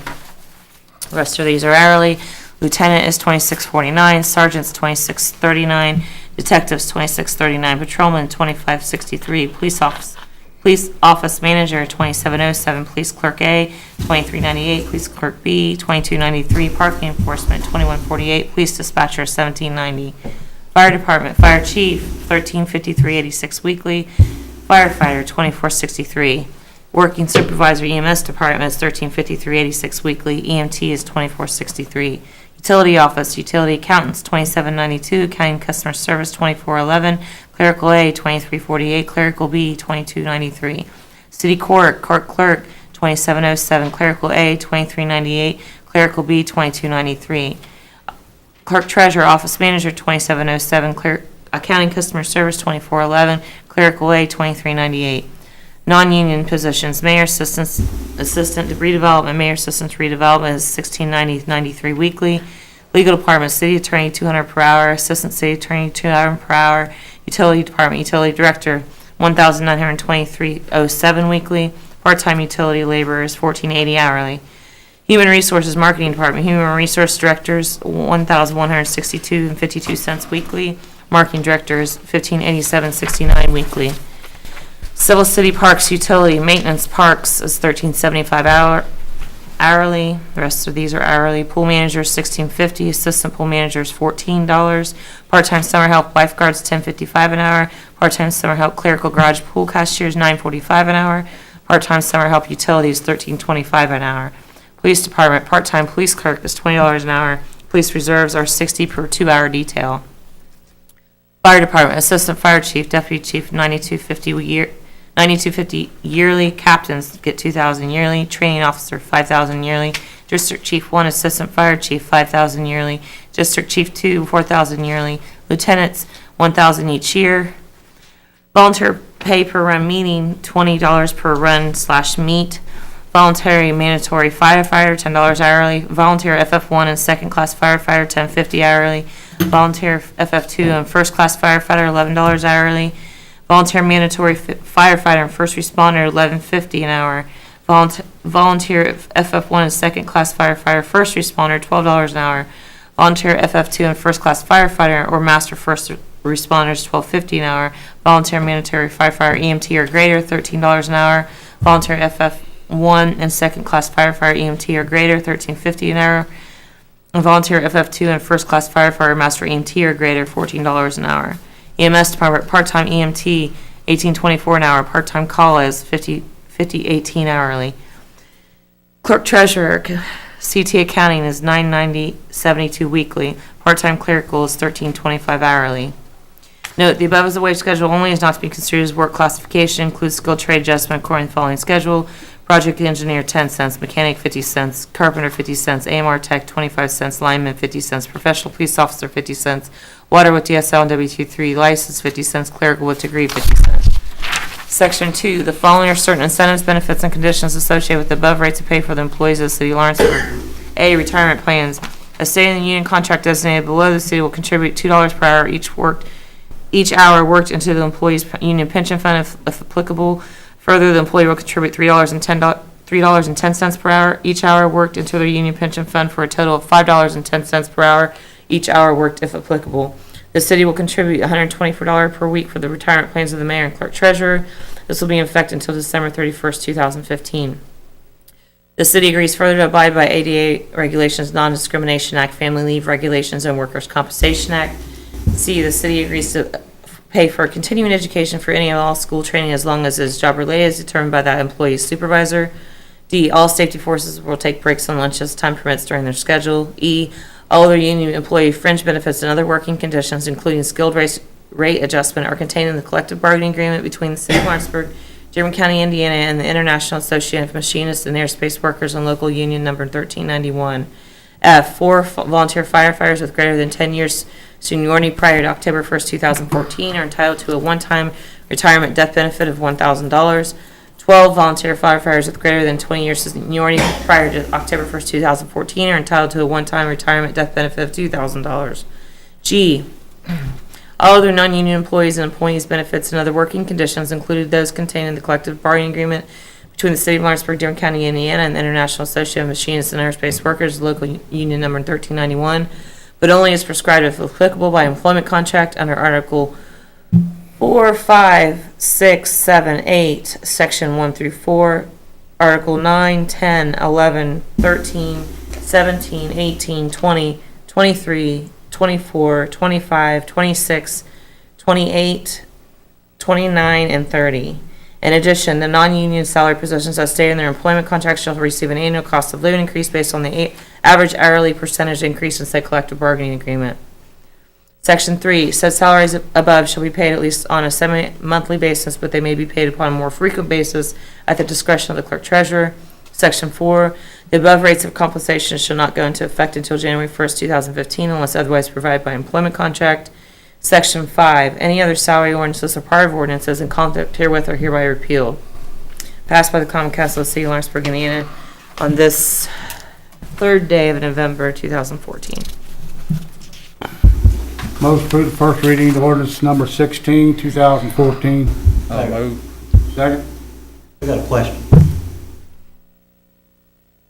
The rest of these are hourly. Lieutenant is $26.49. Sergeant's $26.39. Detectives, $26.39. Patrolman, $25.63. Police office manager, $27.07. Police clerk A, $23.98. Police clerk B, $22.93. Parking enforcement, $21.48. Police dispatcher, $17.90. Fire department, fire chief, $13.53.86 weekly. Firefighter, $24.63. Working supervisor EMS department is $13.53.86 weekly. EMT is $24.63. Utility office, utility accountants, 2792, accounting customer service, 2411, clerical A, 2348, clerical B, 2293. City court, court clerk, 2707, clerical A, 2398, clerical B, 2293. Clerk treasurer, office manager, 2707, clerk, accounting customer service, 2411, clerical A, 2398. Non-union positions, mayor assistant redevelopment, mayor assistant redevelopment is 1690.93 weekly. Legal department, city attorney, 200 per hour, assistant city attorney, 200 per hour. Utility department, utility director, 1,923.07 weekly. Part-time utility laborers, 1480 hourly. Human resources, marketing department, human resource directors, 1,162.52 cents weekly. Marketing directors, 1587.69 weekly. Civil City Parks Utility Maintenance Parks is $13.75 hourly. The rest of these are hourly. Pool manager $16.50. Assistant pool manager is $14. Part-time summer help lifeguards $10.55 an hour. Part-time summer help clerical garage pool cashiers $9.45 an hour. Part-time summer help utilities $13.25 an hour. Police department part-time police clerk is $20 an hour. Police reserves are $60 per 2-hour detail. Fire department assistant fire chief, deputy chief $92.50 yearly. Captains get $2,000 yearly. Training officer $5,000 yearly. District chief 1, assistant fire chief $5,000 yearly. District chief 2, $4,000 yearly. Lieutenants $1,000 each year. Volunteer pay per run meeting $20 per run/meet. Voluntary mandatory firefighter $10 hourly. Volunteer FF1 and second class firefighter $10.50 hourly. Volunteer FF2 and first class firefighter $11 hourly. Volunteer mandatory firefighter and first responder $11.50 an hour. Volunteer FF1 and second class firefighter first responder $12 an hour. Volunteer FF2 and first class firefighter or master first responders $12.50 an hour. Volunteer mandatory firefighter EMT or greater $13 an hour. Volunteer FF1 and second class firefighter EMT or greater $13.50 an hour. Volunteer FF2 and first class firefighter master EMT or greater $14 an hour. EMS department part-time EMT $18.24 an hour. Part-time call is $50.18 hourly. Clerk treasurer CT accounting is $990.72 weekly. Part-time clerical is $13.25 hourly. Note, the above is a wage schedule only, is not to be considered as work classification, includes skilled trade adjustment according to the following schedule. Project engineer 10 cents, mechanic 50 cents, carpenter 50 cents, AMR tech 25 cents, lineman 50 cents, professional police officer 50 cents, water with DSL and W23 license 50 cents, clerical with degree 50 cents. Section 2, the following are certain incentives, benefits, and conditions associated with the above rates of pay for the employees of the city of Lawrenceburg. A, retirement plans. A state in the union contract designated below the city will contribute $2 per hour each hour worked into the employee's union pension fund if applicable. Further, the employee will contribute $3.10 per hour each hour worked into their union pension fund for a total of $5.10 per hour each hour worked if applicable. The city will contribute $124 per week for the retirement plans of the mayor and clerk treasurer. This will be in effect until December 31st, 2015. The city agrees further to abide by ADA regulations, Non-Discrimination Act, Family Leave Regulations, and Workers' Compensation Act. C, the city agrees to pay for continuing education for any and all school training as long as it is job related as determined by that employee's supervisor. D, all safety forces will take breaks and lunches time permits during their schedule. E, all other union employee fringe benefits and other working conditions, including skilled rate adjustment, are contained in the collective bargaining agreement between the city of Lawrenceburg, Dearborn County, Indiana, and the International Association of Machinists and Airspace Workers and Local Union Number 1391. F, 4 volunteer firefighters with greater than 10 years seniority prior to October 1st, 2014 are entitled to a one-time retirement death benefit of $1,000. 12 volunteer firefighters with greater than 20 years seniority prior to October 1st, 2014 are entitled to a one-time retirement death benefit of $2,000. G, all other non-union employees and employees' benefits and other working conditions, included those contained in the collective bargaining agreement between the city of Lawrenceburg, Dearborn County, Indiana, and the International Association of Machinists and Aerospace Workers, local union number 1391, but only as prescribed if applicable by employment contract under Article 4, 5, 6, 7, 8, Section 1 through 4, Article 9, 10, 11, 13, 17, 18, 20, 23, 24, 25, 26, 28, 29, and 30. In addition, the non-union salary positions as stated in their employment contract shall receive an annual cost of living increase based on the average hourly percentage increase in said collective bargaining agreement. Section 3, said salaries above shall be paid at least on a semi-monthly basis, but they may be paid upon a more frequent basis at the discretion of the clerk treasurer. Section 4, the above rates of compensation shall not go into effect until January 1st, 2015, unless otherwise provided by employment contract. Section 5, any other salary ordinances or part of ordinances in conflict herewith are hereby repealed. Passed by the Common Council of the City of Lawrenceburg, Indiana, on this third day of November 2014. Motion to approve the first reading of ordinance number 16, 2014. I'll move. Second. I got a question.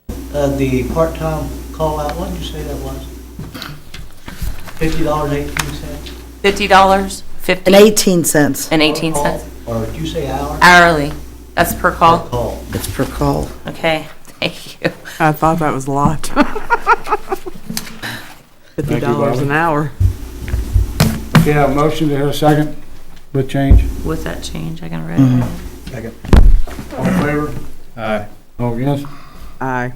The part-time call-out, what did you say that was? $50.18? $50, 50. And 18 cents. And 18 cents. Or did you say hour? Hourly. That's per call? Per call. It's per call. Okay, thank you. I thought that was a lot. $50 an hour. Okay, a motion to hear a second with change. With that change, I can read it. Second. All in favor? Aye. All against? Aye.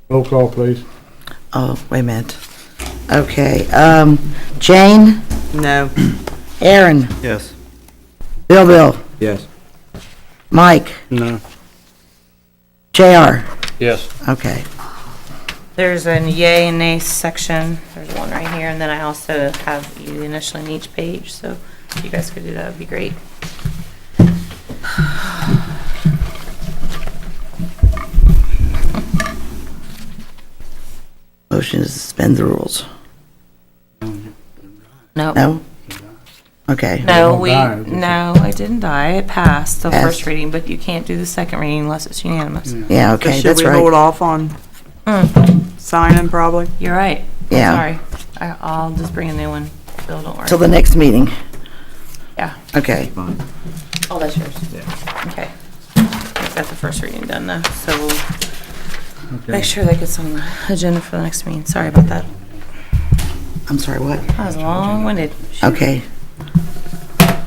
Roll call, please. Oh, wait a minute. Okay, Jane, No. Aaron, Yes. Bill, Yes. Mike, No. JR. Yes. Okay. There's a yay and nay section. There's one right here, and then I also have you initially in each page, so if you guys could do that, would be great. Motion to suspend the rules. No. No? Okay. No, Don't die, did you? no, I didn't die. It passed the Passed. first reading, but you can't do the second reading unless it's unanimous. Yeah, okay, Should that's we hold right. off on Mm, signing probably? You're right. Yeah. Sorry. I'll just bring a new one. Bill, don't worry. Till the next meeting. Yeah. Okay. Oh, that's yours. Yeah. Okay. I've got the first reading done now, so we'll make sure that gets on the agenda for the next meeting. Sorry about that. I'm sorry, what? That was long-winded. Okay.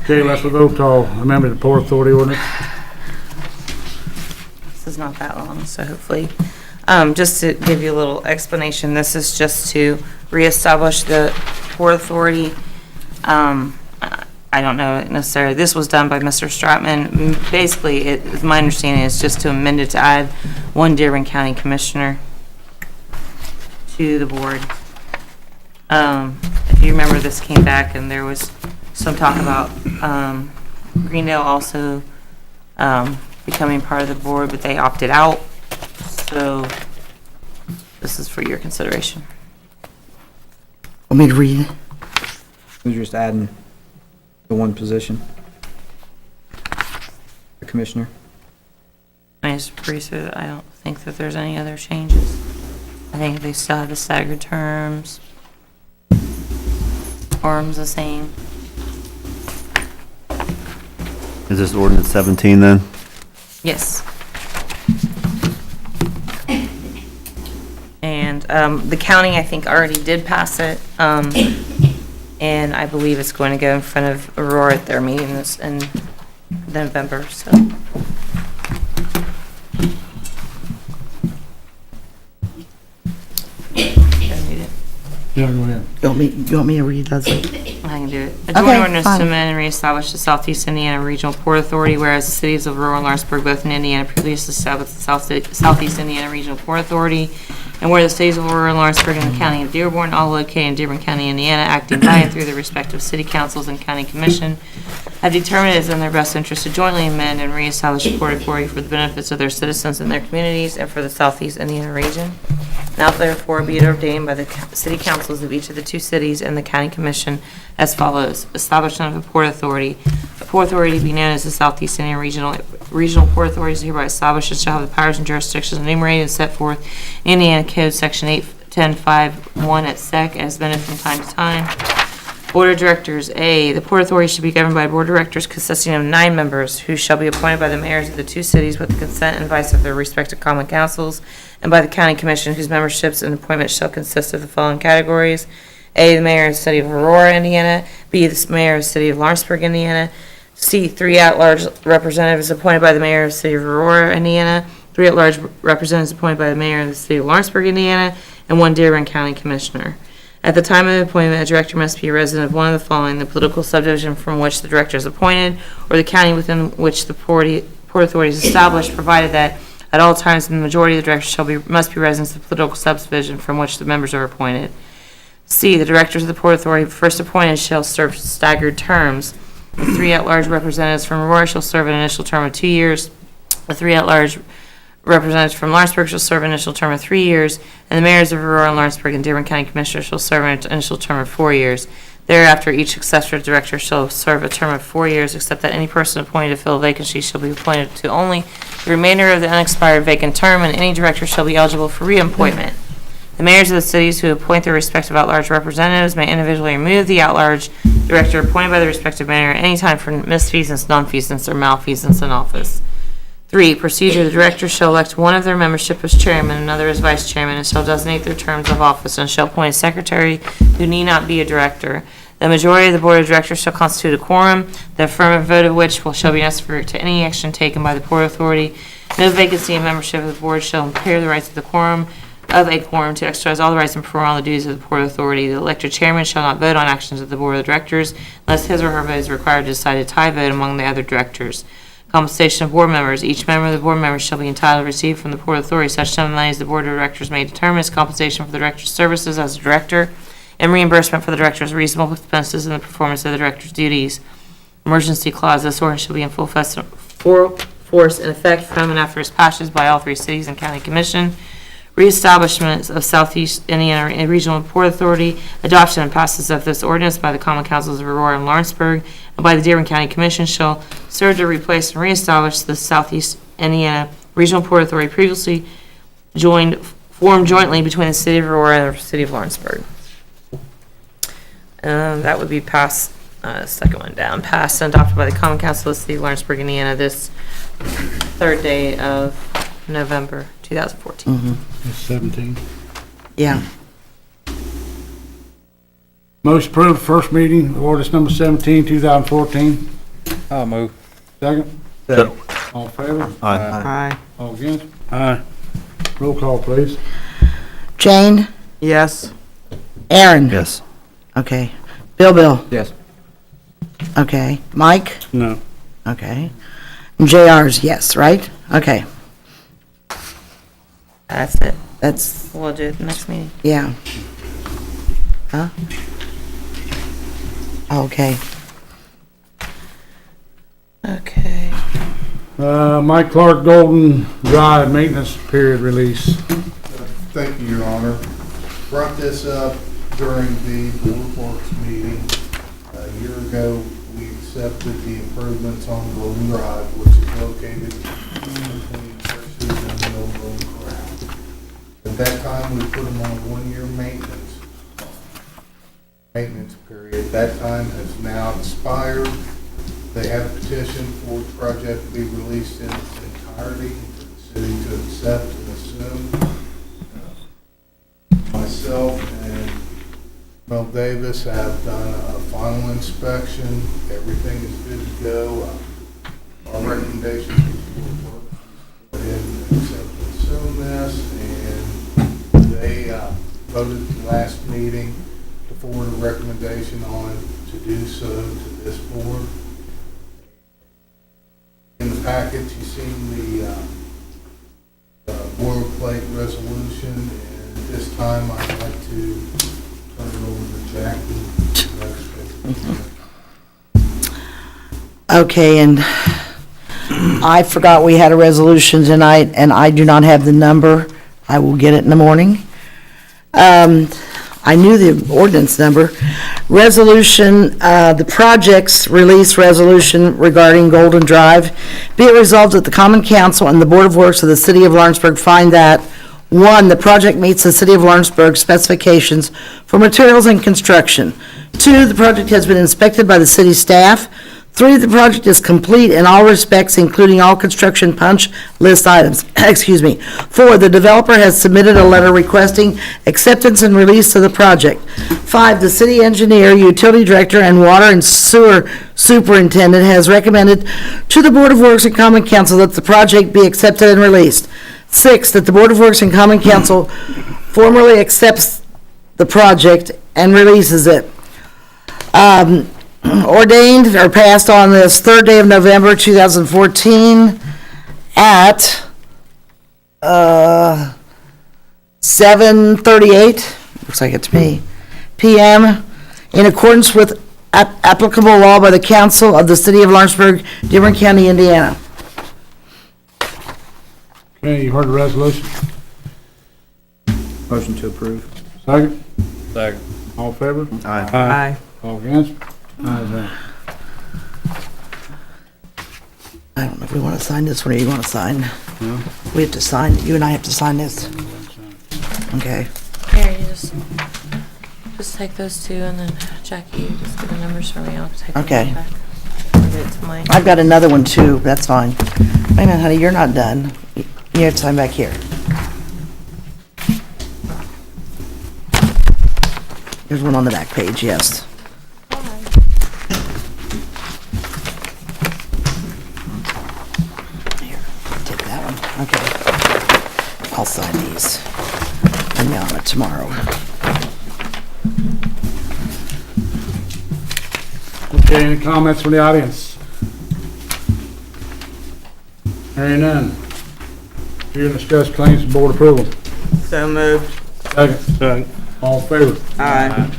Okay, let's vote to amend the Port Authority ordinance. This is not that long, so hopefully, just to give you a little explanation, this is just to reestablish the Port Authority. I don't know necessarily, this was done by Mr. Stratman. Basically, my understanding is just to amend it to add one Dearborn County Commissioner to the board. If you remember, this came back and there was some talk about Greendale also becoming part of the board, but they opted out. So this is for your consideration. Want me to read it? We're just adding the one position. The commissioner. I just breeze through it. I don't think that there's any other changes. I think they still have the staggered terms. Form's the same. Is this ordinance 17 then? Yes. And the county, I think, already did pass it. And I believe it's going to go in front of Aurora at their meeting in November, so. Yeah, go ahead. You want me to read, Leslie? I can do it. A Okay, joint ordinance to fine. amend and reestablish the Southeast Indiana Regional Port Authority, whereas the cities of Aurora and Lawrenceburg, both in Indiana, previously established the Southeast Indiana Regional Port Authority, and where the cities of Aurora and Lawrenceburg and the county of Dearborn, all located in Dearborn County, Indiana, acting by and through their respective city councils and county commission, have determined it is in their best interest to jointly amend and reestablish the Port Authority for the benefits of their citizens and their communities and for the Southeast Indiana region. Now therefore be it ordained by the city councils of each of the two cities and the county commission as follows. Establishment of a Port Authority. The Port Authority to be known as the Southeast Indiana Regional Port Authority is hereby established and shall have the powers and jurisdictions enumerated and set forth in Indiana Code Section 81051 at sec as amended from time to time. Board of Directors. A, the Port Authority should be governed by a Board of Directors consisting of 9 members who shall be appointed by the mayors of the two cities with the consent and advice of their respective common councils and by the county commission whose memberships and appointments shall consist of the following categories. A, the mayor of the city of Aurora, Indiana. B, the mayor of the city of Lawrenceburg, Indiana. C, 3 at-large representatives appointed by the mayor of the city of Aurora, Indiana, 3 at-large representatives appointed by the mayor of the city of Lawrenceburg, Indiana, and 1 Dearborn County Commissioner. At the time of appointment, a director must be a resident of one of the following: the political subdivision from which the director is appointed, or the county within which the Port Authority is established, provided that at all times the majority of the directors must be residents of the political subdivision from which the members are appointed. C, the directors of the Port Authority first appointed shall serve staggered terms. The 3 at-large representatives from Aurora shall serve an initial term of 2 years. The 3 at-large representatives from Lawrenceburg shall serve an initial term of 3 years, and the mayors of Aurora and Lawrenceburg and Dearborn County Commissioners shall serve an initial term of 4 years. Thereafter, each successor director shall serve a term of 4 years, except that any person appointed to fill a vacancy shall be appointed to only the remainder of the unexpired vacant term, and any director shall be eligible for reappointment. The mayors of the cities who appoint their respective at-large representatives may individually remove the at-large director appointed by the respective mayor at any time for misfeasance, nonfeasance, or malfeasance in office. 3, procedure: the directors shall elect one of their membership as chairman, another as vice chairman, and shall designate their terms of office, and shall appoint a secretary who need not be a director. The majority of the board of directors shall constitute a quorum, the affirmative vote of which shall be necessary to any action taken by the Port Authority. No vacancy in membership of the board shall impair the rights of a quorum to exercise all the rights and perform all the duties of the Port Authority. The elected chairman shall not vote on actions of the board of directors unless his or her vote is required to decide a tie vote among the other directors. Compensation of board members. Each member of the board members shall be entitled to receive from the Port Authority such sum of money as the board of directors may determine as compensation for the director's services as a director, and reimbursement for the director's reasonable expenses in the performance of the director's duties. Emergency clause. This ordinance shall be in full force in effect from and after its passage by all 3 cities and county commission. Reestablishment of Southeast Indiana Regional Port Authority. Adoption and passage of this ordinance by the Common Councils of Aurora and Lawrenceburg and by the Dearborn County Commission shall serve to replace and reestablish the Southeast Indiana Regional Port Authority previously formed jointly between the city of Aurora and the city of Lawrenceburg. That would be passed, second one down, passed and adopted by the Common Council of the city of Lawrenceburg, Indiana, this 3rd day of November 2014. 17. Yeah. Motion approved, first reading, ordinance number 17, 2014. I'll move. Second? All in favor? Aye. All against? Aye. Roll call, please. Jane? Yes. Aaron? Yes. Okay. Bill? Yes. Okay. Mike? No. Okay. And JR's yes, right? Okay. That's it. That's, We'll do it the next meeting. yeah. Huh? Okay. Okay. Mike Clark Golden Drive Maintenance Period Release. Thank you, Your Honor. Brought this up during the Board of Works meeting. A year ago, we accepted the improvements on Golden Drive, which is located between Churches and the Old Golden Corral. At that time, we put them on a 1-year maintenance period. That time has now expired. They have petitioned for the project to be released in its entirety for the city to accept and assume. Myself and Mel Davis have done a final inspection. Everything is good to go. Our recommendation is to go ahead and accept and assume this, and they voted at the last meeting to forward a recommendation on to do so to this board. In the package, you've seen the boilerplate resolution, and at this time, I'd like to turn it over to Jackie. Okay, and I forgot we had a resolution tonight, and I do not have the number. I will get it in the morning. I knew the ordinance number. Resolution, the project's release resolution regarding Golden Drive. Be it resolved that the Common Council and the Board of Works of the City of Lawrenceburg find that, 1, the project meets the City of Lawrenceburg specifications for materials and construction. 2, the project has been inspected by the city staff. 3, the project is complete in all respects, including all construction punch list items. Excuse me. 4, the developer has submitted a letter requesting acceptance and release of the project. 5, the city engineer, utility director, and water and sewer superintendent has recommended to the Board of Works and Common Council that the project be accepted and released. 6, that the Board of Works and Common Council formally accepts the project and releases it. Ordained or passed on this 3rd day of November 2014 at 7:38, looks like it's me, p.m. in accordance with applicable law by the Council of the City of Lawrenceburg, Dearborn County, Indiana. Okay, you heard the resolution? Motion to approve. Second? Second. All in favor? Aye. All against? Ayes have it. I don't know if we want to sign this one or you want to sign. No? We have to sign, you and I have to sign this. Okay. Here, you just take those two, and then Jackie, you just get the numbers for me, I'll take them Okay. back. I'll give it to Mike. I've got another one too, that's fine. Wait a minute, honey, you're not done. You have to sign back here. There's one on the back page, yes. Here, take that one, okay. I'll sign these. And mail it tomorrow. Okay, any comments from the audience? Hearing none. Here to discuss claims and board approval. So moved. Second. Second. All in favor? Aye.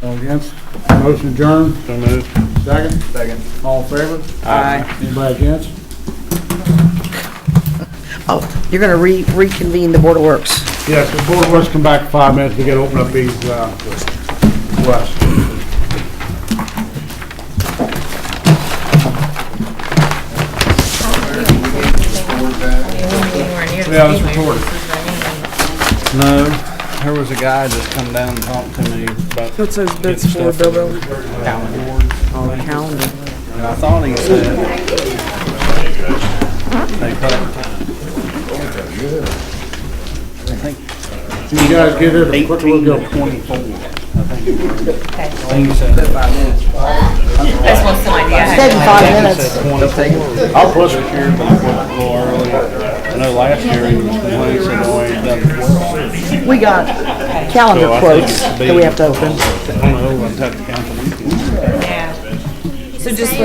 All against? Motion adjourned. So moved. Second. Second. All in favor? Aye. Anybody against? Oh, you're gonna reconvene the Board of Works. Yes, the board of works come back in 5 minutes. We gotta open up these, requests. Yeah, let's record it. No, there was a guy just come down and talked to me about. What's those bids getting for, stuff Bill? calendar. On the calendar. And I thought he said. They put I think. You guys get here, quick, we'll go. 24. I think he This said. one's fine, yeah. Stay 5 minutes. I'll push it here, but a little early. I know last year he was complaining, said, "Oh, he doesn't work." We got calendar So I think quotes it's that we have to open. I don't know, I'll have to count the weekends. Yeah. So just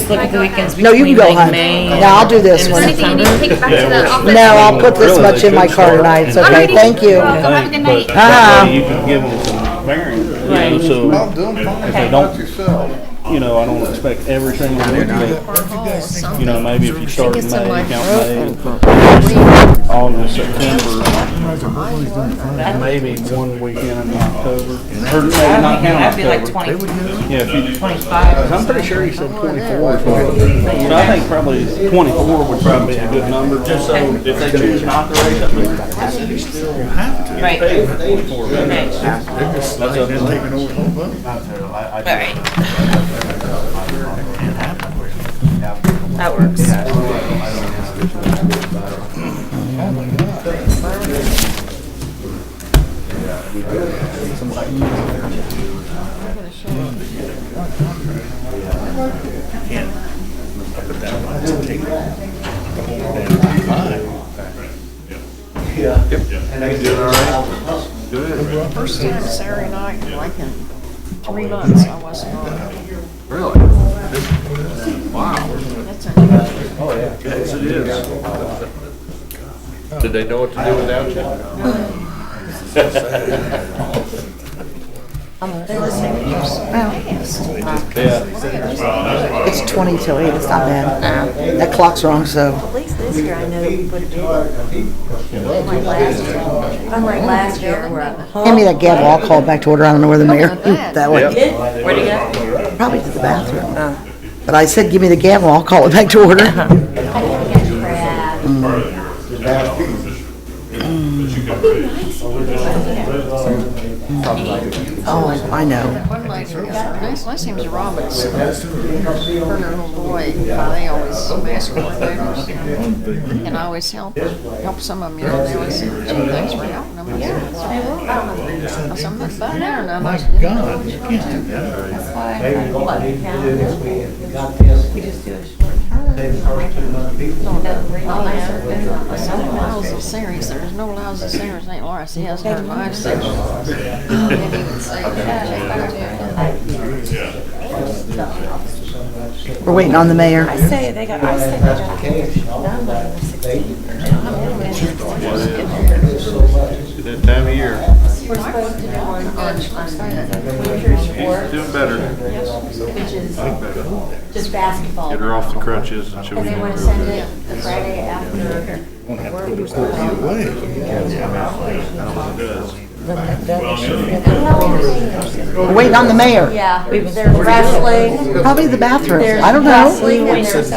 look at the weekends No, you can between go, like hon. May Yeah, I'll do this and one. Anything you need to take back to the office? No, I'll put this much in my car tonight, it's okay, thank you. Have a good night. But that way you can give them some bearings, you know, so if they don't, you know, I don't expect everything to be, you know, maybe if you start in May, count May, August, September, maybe one weekend in October, or maybe not count That'd be like October. 20, Yeah, if you, 25. I'm pretty sure he said 24 is what, so I think probably 24 would probably be a good number, just so if they choose not to raise it, you have to. Right. Pay for 24 minutes. Right. That's up to them. Alright. That works. And they doing all right? Good. First time Saturday night, like in 3 months, I wasn't on. Really? Wow. That's unusual. Oh, yeah. Yes, it is. Did they know what to do without you? They listen to you so fast. It's 20 till 8, it's not bad. That clock's wrong, so. At least this year I know that we put it in. Unlike last year, where I. Hand me that gavel, I'll call it back to order, I don't know where the mayor, that way. Where'd you go? Probably to the bathroom. But I said, give me the gavel, I'll call it back to order. It'd be nice. Oh, I know. One lady, last name's Robinson. Her and her little boy, they always mess with her. And I always help some of them, you know, they always say, gee, thanks for helping them. I said, I'm not bad there, and I'm like, God, you can't do that. That's why we just do a short term. I said, lousy series, there's no lousy series, ain't Laura, she has her life series. I didn't even say that. We're waiting on the mayor. I say they got get it done by the 16th. That time of year. We're supposed to do one on winter sport. Doing better. Which is just basketball. Get her off the crutches and she'll And be. they want to send it the Friday after. We're waiting on the mayor. Yeah, there's wrestling. Probably the bathroom. There's I don't know. wrestling and there's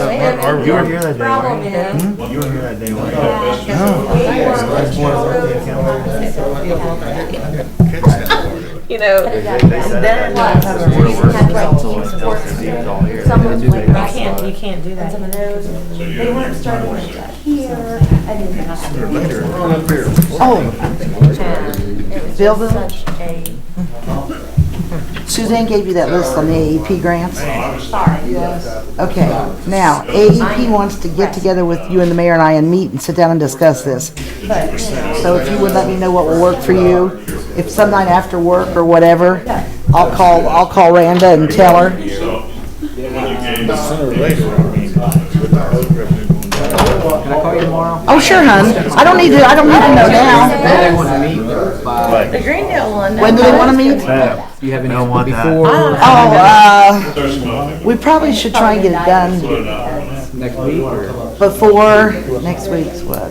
You weren't here that day, problem is. You weren't here that day, You know, Then have like team sports. Someone's like you can't do that. some of those. They weren't starting like here. I didn't have Oh, Bill, Bill? such a. Suzanne gave you that list on the AEP grants? Sorry. Okay, now, AEP wants to get together with you and the mayor and I and meet and sit down and discuss this. So if you would let me know what will work for you, if some night after work or whatever, I'll call Randa and tell her. Can I call you tomorrow? Oh, sure, hon. I don't need to know now. They want to meet by. The Greendale one. When do they want to meet? Do you have any before? We probably should try and get it done Next week or? before, next week's what?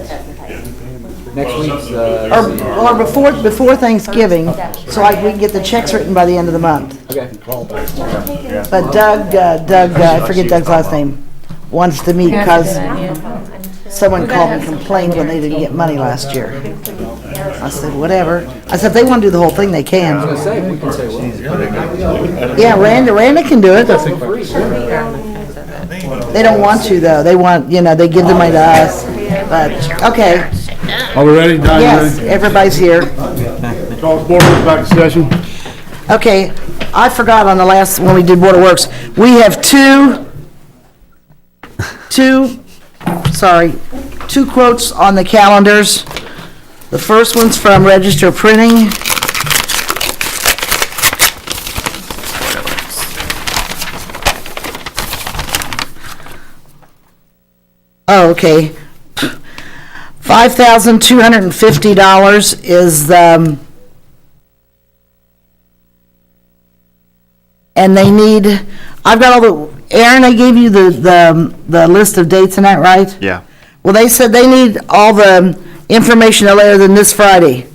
Next week's, Or before Thanksgiving, so we can get the checks written by the end of the month. Okay. But Doug, I forget Doug's last name, wants to meet because someone called and complained when they didn't get money last year. I said, whatever. I said, if they want to do the whole thing, they can. I was gonna say, we can say what? Yeah, Randa can do it. They don't want to, though. They want, they give the money to us. But, okay. Are we ready? Don, you Yes, ready? everybody's here. Call the board back to session. Okay, I forgot on the last, when we did Board of Works, we have two quotes on the calendars. The first one's from Register Printing. Oh, okay. $5,250 is the, and they need, I've got all the, Aaron, I gave you the list of dates and that, right? Yeah. Well, they said they need all the information no later than this Friday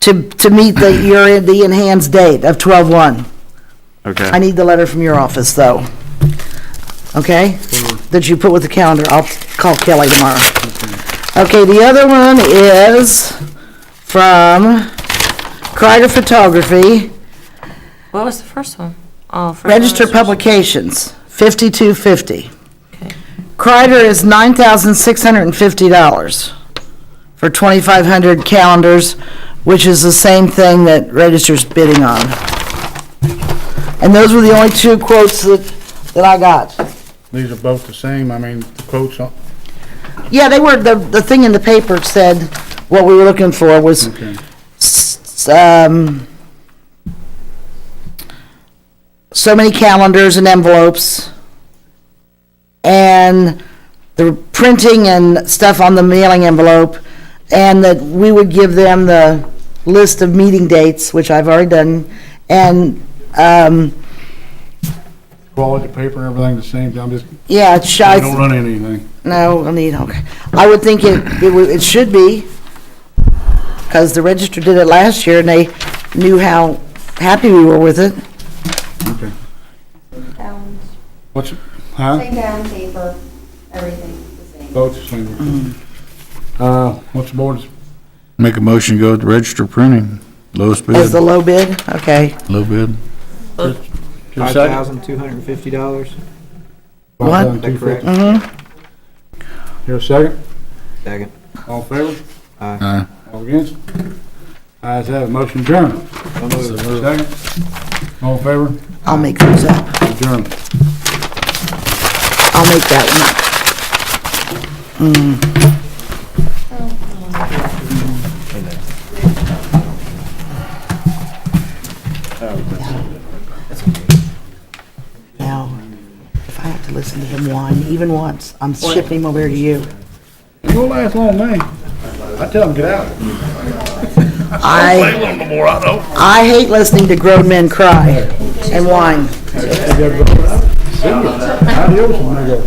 to meet the enhanced date of 12/1. Okay. I need the letter from your office, though. Okay? That you put with the calendar. I'll call Kelly tomorrow. Okay, the other one is from Kreider Photography, What was the first one? Oh, for Register registration. Publications, $52.50. Kreider is $9,650 for 2,500 calendars, which is the same thing that Register's bidding on. And those were the only two quotes that I got. These are both the same, I mean, the quotes on. Yeah, they were, the thing in the paper said what we were looking for was so many calendars and envelopes, and the printing and stuff on the mailing envelope, and that we would give them the list of meeting dates, which I've already done, and, Quality paper and everything the same, I'm just, yeah, it's I shy. don't run anything. No, I mean, okay. I would think it should be, because the Register did it last year, and they knew how happy we were with it. Okay. Pounds. What's, huh? Same pound paper, everything the same. Both the same. What's the board's? Make a motion, to go with Register Printing. Lowest bid? as the low bid? Okay. Low bid? $5,250. What? Is that correct? Mm-hmm. Here a second? Second. All in favor? Aye. All against? Ayes have it, motion adjourned. Second? All in favor? I'll make those up. Adjourned. I'll make that one. Now, if I have to listen to him whine even once, I'm shipping him over here to you. It won't last long, man. I tell them, get out. I hate listening to grown men cry and whine. Adios, amigo.